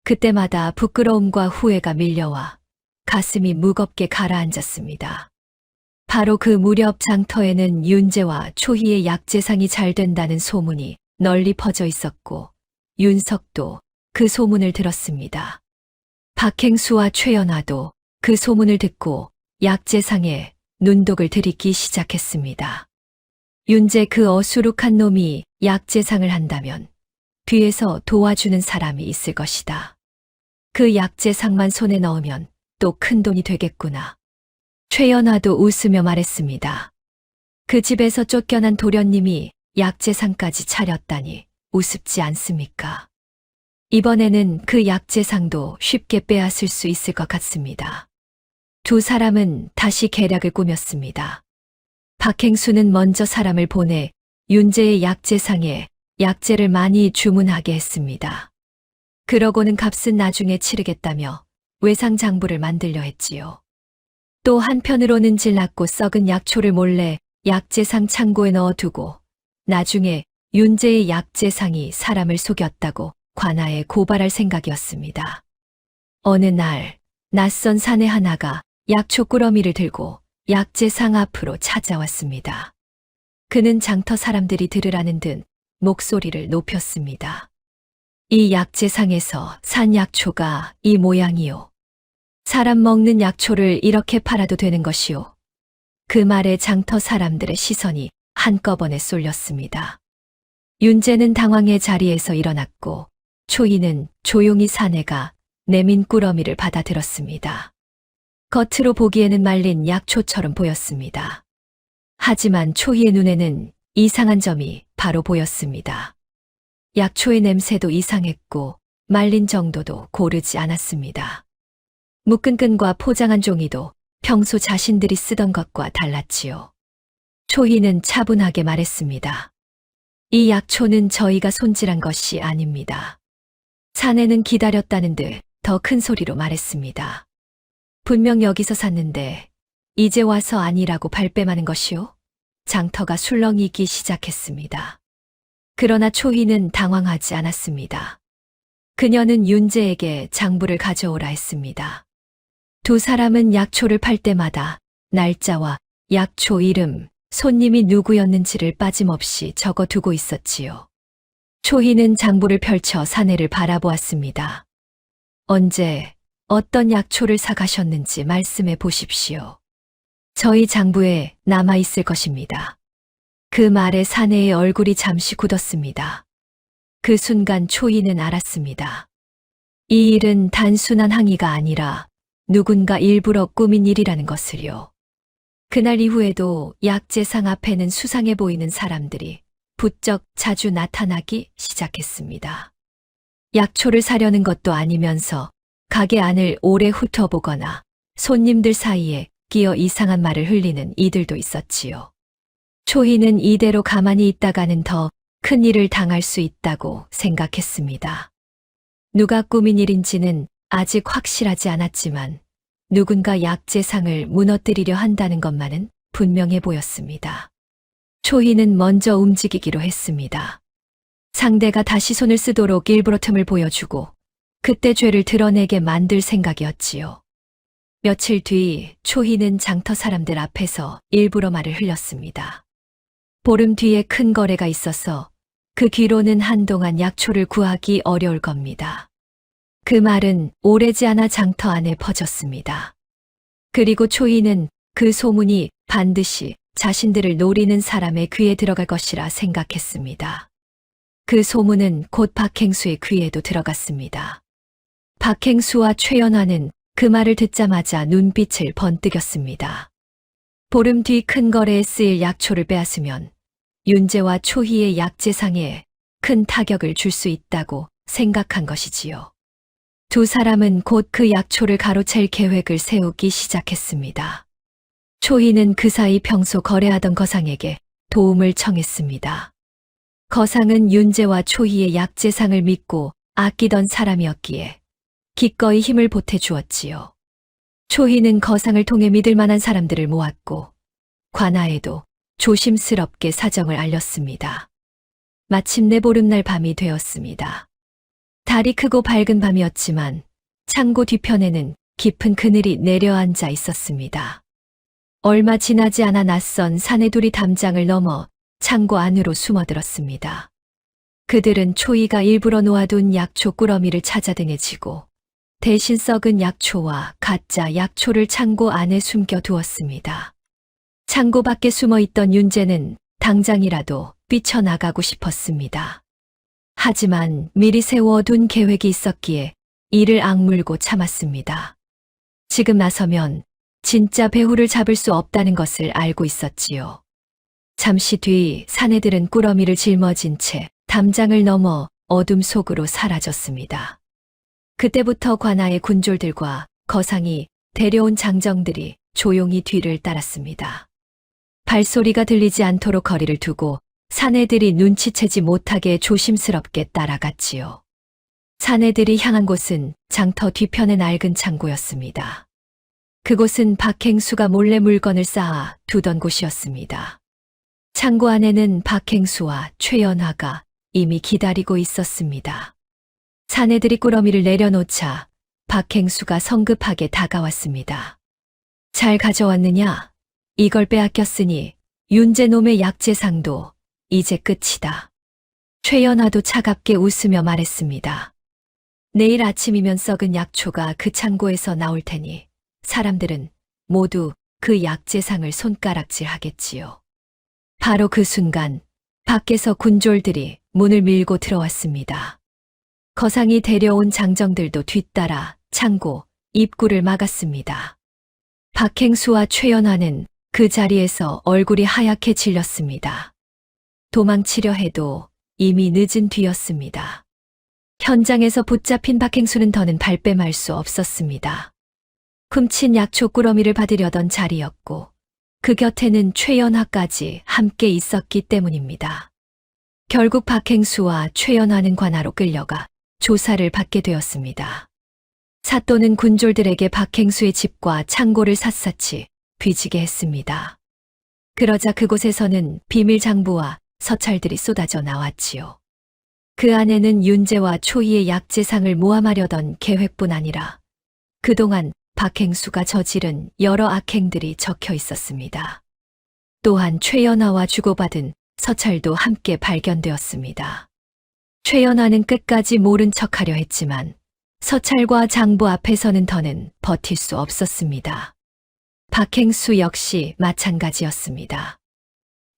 Speaker 2: 그때마다 부끄러움과 후회가 밀려와 가슴이 무겁게 가라앉았습니다. 바로 그 무렵 장터에는 윤재와 초희의 약재상이 잘 된다는 소문이 널리 퍼져 있었고 윤석도 그 소문을 들었습니다. 박행수와 최연화도 그 소문을 듣고 약재상에 눈독을 들이기 시작했습니다. 윤재 그 어수룩한 놈이 약재상을 한다면 뒤에서 도와주는 사람이 있을 것이다. 그 약재상만 손에 넣으면 또 큰 돈이 되겠구나. 최연화도 웃으며 말했습니다. 그 집에서 쫓겨난 도련님이 약재상까지 차렸다니 우습지 않습니까? 이번에는 그 약재상도 쉽게 빼앗을 수 있을 것 같습니다. 두 사람은 다시 계략을 꾸몄습니다. 박행수는 먼저 사람을 보내 윤재의 약재상에 약재를 많이 주문하게 했습니다. 그러고는 값은 나중에 치르겠다며 외상장부를 만들려 했지요. 또 한편으로는 질났고 썩은 약초를 몰래 약재상 창고에 넣어두고 나중에 윤재의 약재상이 사람을 속였다고 관아에 고발할 생각이었습니다. 어느 날 낯선 사내 하나가 약초 꾸러미를 들고 약재상 앞으로 찾아왔습니다. 그는 장터 사람들이 들으라는 듯 목소리를 높였습니다. 이 약재상에서 산 약초가 이 모양이요. 사람 먹는 약초를 이렇게 팔아도 되는 것이요. 그 말에 장터 사람들의 시선이 한꺼번에 쏠렸습니다. 윤재는 당황해 자리에서 일어났고 초희는 조용히 사내가 내민 꾸러미를 받아들었습니다. 겉으로 보기에는 말린 약초처럼 보였습니다. 하지만 초희의 눈에는 이상한 점이 바로 보였습니다. 약초의 냄새도 이상했고 말린 정도도 고르지 않았습니다. 묶은 끈과 포장한 종이도 평소 자신들이 쓰던 것과 달랐지요. 초희는 차분하게 말했습니다. 이 약초는 저희가 손질한 것이 아닙니다. 사내는 기다렸다는 듯 더 큰 소리로 말했습니다. 분명 여기서 샀는데 이제 와서 아니라고 발뺌하는 것이요? 장터가 술렁이기 시작했습니다. 그러나 초희는 당황하지 않았습니다. 그녀는 윤재에게 장부를 가져오라 했습니다. 두 사람은 약초를 팔 때마다 날짜와 약초 이름, 손님이 누구였는지를 빠짐없이 적어두고 있었지요. 초희는 장부를 펼쳐 사내를 바라보았습니다. 언제 어떤 약초를 사가셨는지 말씀해 보십시오. 저희 장부에 남아있을 것입니다. 그 말에 사내의 얼굴이 잠시 굳었습니다. 그 순간 초희는 알았습니다. 이 일은 단순한 항의가 아니라 누군가 일부러 꾸민 일이라는 것을요. 그날 이후에도 약재상 앞에는 수상해 보이는 사람들이 부쩍 자주 나타나기 시작했습니다. 약초를 사려는 것도 아니면서 가게 안을 오래 훑어보거나 손님들 사이에 끼어 이상한 말을 흘리는 이들도 있었지요. 초희는 이대로 가만히 있다가는 더 큰 일을 당할 수 있다고 생각했습니다. 누가 꾸민 일인지는 아직 확실하지 않았지만 누군가 약재상을 무너뜨리려 한다는 것만은 분명해 보였습니다. 초희는 먼저 움직이기로 했습니다. 상대가 다시 손을 쓰도록 일부러 틈을 보여주고 그때 죄를 드러내게 만들 생각이었지요. 며칠 뒤 초희는 장터 사람들 앞에서 일부러 말을 흘렸습니다. 보름 뒤에 큰 거래가 있어서 그 귀로는 한동안 약초를 구하기 어려울 겁니다. 그 말은 오래지 않아 장터 안에 퍼졌습니다. 그리고 초희는 그 소문이 반드시 자신들을 노리는 사람의 귀에 들어갈 것이라 생각했습니다. 그 소문은 곧 박행수의 귀에도 들어갔습니다. 박행수와 최연화는 그 말을 듣자마자 눈빛을 번뜩였습니다. 보름 뒤 큰 거래에 쓰일 약초를 빼앗으면 윤재와 초희의 약재상에 큰 타격을 줄 수 있다고 생각한 것이지요. 두 사람은 곧 그 약초를 가로챌 계획을 세우기 시작했습니다. 초희는 그 사이 평소 거래하던 거상에게 도움을 청했습니다. 거상은 윤재와 초희의 약재상을 믿고 아끼던 사람이었기에 기꺼이 힘을 보태주었지요. 초희는 거상을 통해 믿을 만한 사람들을 모았고 관아에도 조심스럽게 사정을 알렸습니다. 마침내 보름날 밤이 되었습니다. 달이 크고 밝은 밤이었지만 창고 뒤편에는 깊은 그늘이 내려앉아 있었습니다. 얼마 지나지 않아 낯선 사내둘이 담장을 넘어 창고 안으로 숨어들었습니다. 그들은 초희가 일부러 놓아둔 약초 꾸러미를 찾아 등에지고 대신 썩은 약초와 가짜 약초를 창고 안에 숨겨두었습니다. 창고 밖에 숨어있던 윤재는 당장이라도 뛰쳐나가고 싶었습니다. 하지만 미리 세워둔 계획이 있었기에 이를 악물고 참았습니다. 지금 나서면 진짜 배후를 잡을 수 없다는 것을 알고 있었지요. 잠시 뒤 사내들은 꾸러미를 짊어진 채 담장을 넘어 어둠 속으로 사라졌습니다. 그때부터 관아의 군졸들과 거상이 데려온 장정들이 조용히 뒤를 따랐습니다. 발소리가 들리지 않도록 거리를 두고 사내들이 눈치채지 못하게 조심스럽게 따라갔지요. 사내들이 향한 곳은 장터 뒤편의 낡은 창고였습니다. 그곳은 박행수가 몰래 물건을 쌓아 두던 곳이었습니다. 창고 안에는 박행수와 최연화가 이미 기다리고 있었습니다. 사내들이 꾸러미를 내려놓자 박행수가 성급하게 다가왔습니다. 잘 가져왔느냐? 이걸 빼앗겼으니 윤재놈의 약재상도 이제 끝이다. 최연화도 차갑게 웃으며 말했습니다. 내일 아침이면 썩은 약초가 그 창고에서 나올 테니 사람들은 모두 그 약재상을 손가락질 하겠지요. 바로 그 순간 밖에서 군졸들이 문을 밀고 들어왔습니다. 거상이 데려온 장정들도 뒤따라 창고 입구를 막았습니다. 박행수와 최연화는 그 자리에서 얼굴이 하얗게 질렸습니다. 도망치려 해도 이미 늦은 뒤였습니다. 현장에서 붙잡힌 박행수는 더는 발뺌할 수 없었습니다. 훔친 약초 꾸러미를 받으려던 자리였고 그 곁에는 최연화까지 함께 있었기 때문입니다. 결국 박행수와 최연화는 관아로 끌려가 조사를 받게 되었습니다. 사또는 군졸들에게 박행수의 집과 창고를 샅샅이 뒤지게 했습니다. 그러자 그곳에서는 비밀 장부와 서찰들이 쏟아져 나왔지요. 그 안에는 윤재와 초희의 약재상을 모함하려던 계획뿐 아니라 그동안 박행수가 저지른 여러 악행들이 적혀 있었습니다. 또한 최연화와 주고받은 서찰도 함께 발견되었습니다. 최연화는 끝까지 모른 척하려 했지만 서찰과 장부 앞에서는 더는 버틸 수 없었습니다. 박행수 역시 마찬가지였습니다.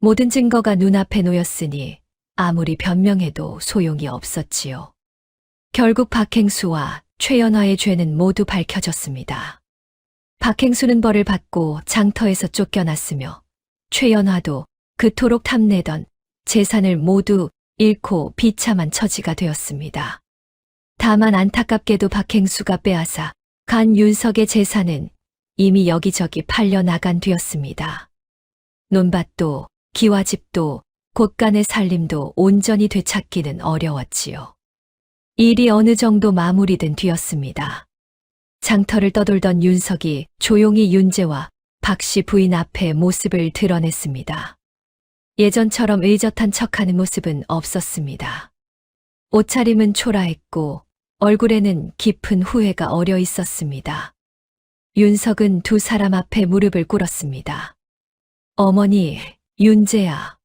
Speaker 2: 모든 증거가 눈앞에 놓였으니 아무리 변명해도 소용이 없었지요. 결국 박행수와 최연화의 죄는 모두 밝혀졌습니다. 박행수는 벌을 받고 장터에서 쫓겨났으며 최연화도 그토록 탐내던 재산을 모두 잃고 비참한 처지가 되었습니다. 다만 안타깝게도 박행수가 빼앗아 간 윤석의 재산은 이미 여기저기 팔려나간 뒤였습니다. 논밭도 기와집도 곳간의 살림도 온전히 되찾기는 어려웠지요. 일이 어느 정도 마무리된 뒤였습니다. 장터를 떠돌던 윤석이 조용히 윤재와 박씨 부인 앞에 모습을 드러냈습니다. 예전처럼 의젓한 척하는 모습은 없었습니다. 옷차림은 초라했고 얼굴에는 깊은 후회가 어려 있었습니다. 윤석은 두 사람 앞에 무릎을 꿇었습니다. 어머니, 윤재야.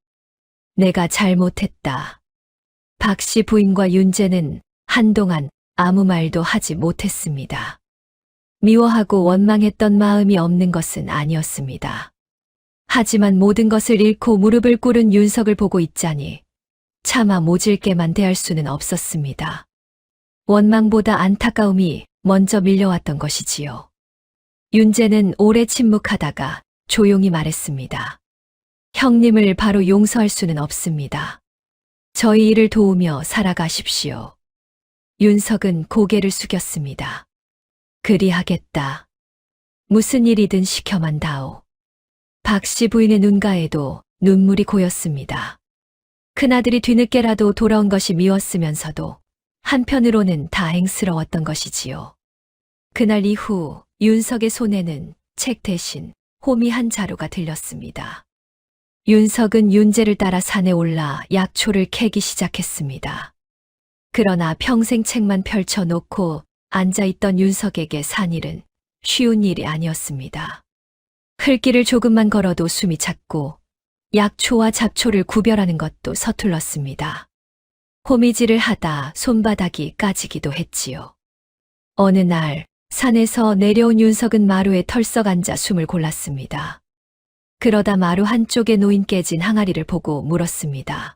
Speaker 2: 내가 잘못했다. 박씨 부인과 윤재는 한동안 아무 말도 하지 못했습니다. 미워하고 원망했던 마음이 없는 것은 아니었습니다. 하지만 모든 것을 잃고 무릎을 꿇은 윤석을 보고 있자니 차마 모질게만 대할 수는 없었습니다. 원망보다 안타까움이 먼저 밀려왔던 것이지요. 윤재는 오래 침묵하다가 조용히 말했습니다. 형님을 바로 용서할 수는 없습니다. 저희 일을 도우며 살아가십시오. 윤석은 고개를 숙였습니다. 그리하겠다. 무슨 일이든 시켜만 다오. 박씨 부인의 눈가에도 눈물이 고였습니다. 큰아들이 뒤늦게라도 돌아온 것이 미웠으면서도 한편으로는 다행스러웠던 것이지요. 그날 이후 윤석의 손에는 책 대신 호미 한 자루가 들렸습니다. 윤석은 윤재를 따라 산에 올라 약초를 캐기 시작했습니다. 그러나 평생 책만 펼쳐놓고 앉아있던 윤석에게 산일은 쉬운 일이 아니었습니다. 흘길을 조금만 걸어도 숨이 찼고 약초와 잡초를 구별하는 것도 서툴렀습니다. 호미질을 하다 손바닥이 까지기도 했지요. 어느 날 산에서 내려온 윤석은 마루에 털썩 앉아 숨을 골랐습니다. 그러다 마루 한쪽에 놓인 깨진 항아리를 보고 물었습니다.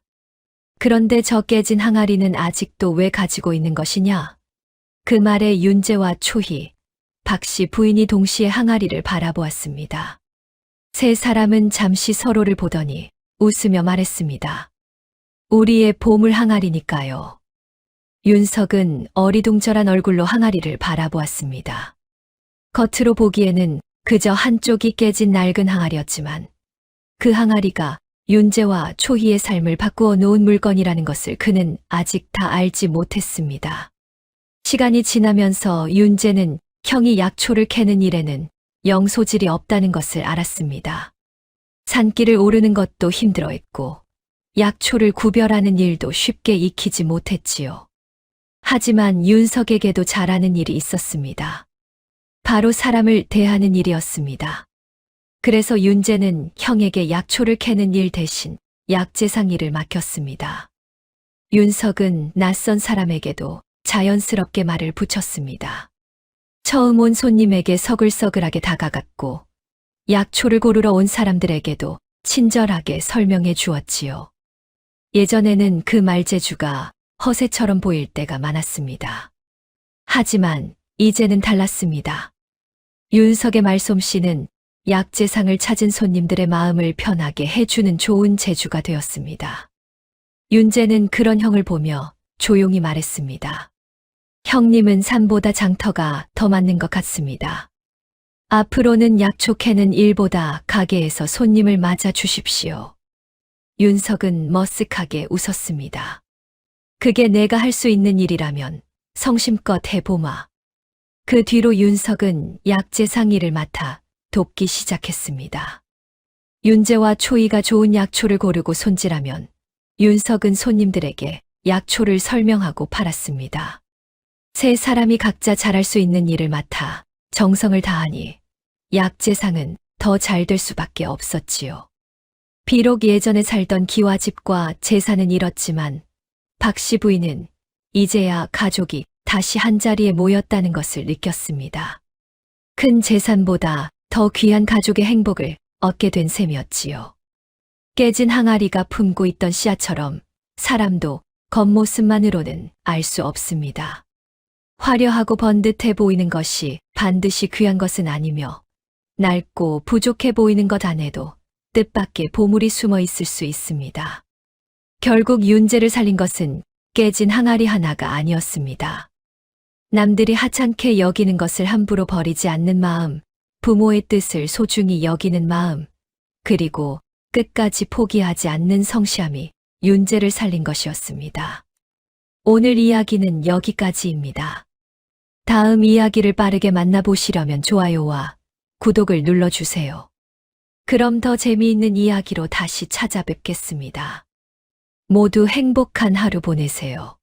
Speaker 2: 그런데 저 깨진 항아리는 아직도 왜 가지고 있는 것이냐? 그 말에 윤재와 초희, 박씨 부인이 동시에 항아리를 바라보았습니다. 세 사람은 잠시 서로를 보더니 웃으며 말했습니다. 우리의 보물 항아리니까요. 윤석은 어리둥절한 얼굴로 항아리를 바라보았습니다. 겉으로 보기에는 그저 한쪽이 깨진 낡은 항아리였지만 그 항아리가 윤재와 초희의 삶을 바꾸어 놓은 물건이라는 것을 그는 아직 다 알지 못했습니다. 시간이 지나면서 윤재는 형이 약초를 캐는 일에는 영 소질이 없다는 것을 알았습니다. 산길을 오르는 것도 힘들어했고 약초를 구별하는 일도 쉽게 익히지 못했지요. 하지만 윤석에게도 잘하는 일이 있었습니다. 바로 사람을 대하는 일이었습니다. 그래서 윤재는 형에게 약초를 캐는 일 대신 약재상 일을 맡겼습니다. 윤석은 낯선 사람에게도 자연스럽게 말을 붙였습니다. 처음 온 손님에게 서글서글하게 다가갔고 약초를 고르러 온 사람들에게도 친절하게 설명해 주었지요. 예전에는 그 말재주가 허세처럼 보일 때가 많았습니다. 하지만 이제는 달랐습니다. 윤석의 말솜씨는 약재상을 찾은 손님들의 마음을 편하게 해주는 좋은 재주가 되었습니다. 윤재는 그런 형을 보며 조용히 말했습니다. 형님은 산보다 장터가 더 맞는 것 같습니다. 앞으로는 약초 캐는 일보다 가게에서 손님을 맞아 주십시오. 윤석은 머쓱하게 웃었습니다. 그게 내가 할 수 있는 일이라면 성심껏 해보마. 그 뒤로 윤석은 약재상 일을 맡아 돕기 시작했습니다. 윤재와 초희가 좋은 약초를 고르고 손질하면 윤석은 손님들에게 약초를 설명하고 팔았습니다. 세 사람이 각자 잘할 수 있는 일을 맡아 정성을 다하니 약재상은 더 잘 될 수밖에 없었지요. 비록 예전에 살던 기와집과 재산은 잃었지만 박씨 부인은 이제야 가족이 다시 한자리에 모였다는 것을 느꼈습니다. 큰 재산보다 더 귀한 가족의 행복을 얻게 된 셈이었지요. 깨진 항아리가 품고 있던 씨앗처럼 사람도 겉모습만으로는 알 수 없습니다. 화려하고 번듯해 보이는 것이 반드시 귀한 것은 아니며 낡고 부족해 보이는 것 안에도 뜻밖의 보물이 숨어 있을 수 있습니다. 결국 윤재를 살린 것은 깨진 항아리 하나가 아니었습니다. 남들이 하찮게 여기는 것을 함부로 버리지 않는 마음, 부모의 뜻을 소중히 여기는 마음, 그리고 끝까지 포기하지 않는 성실함이 윤재를 살린 것이었습니다. 오늘 이야기는 여기까지입니다. 다음 이야기를 빠르게 만나보시려면 좋아요와 구독을 눌러주세요. 그럼 더 재미있는 이야기로 다시 찾아뵙겠습니다. 모두 행복한 하루 보내세요.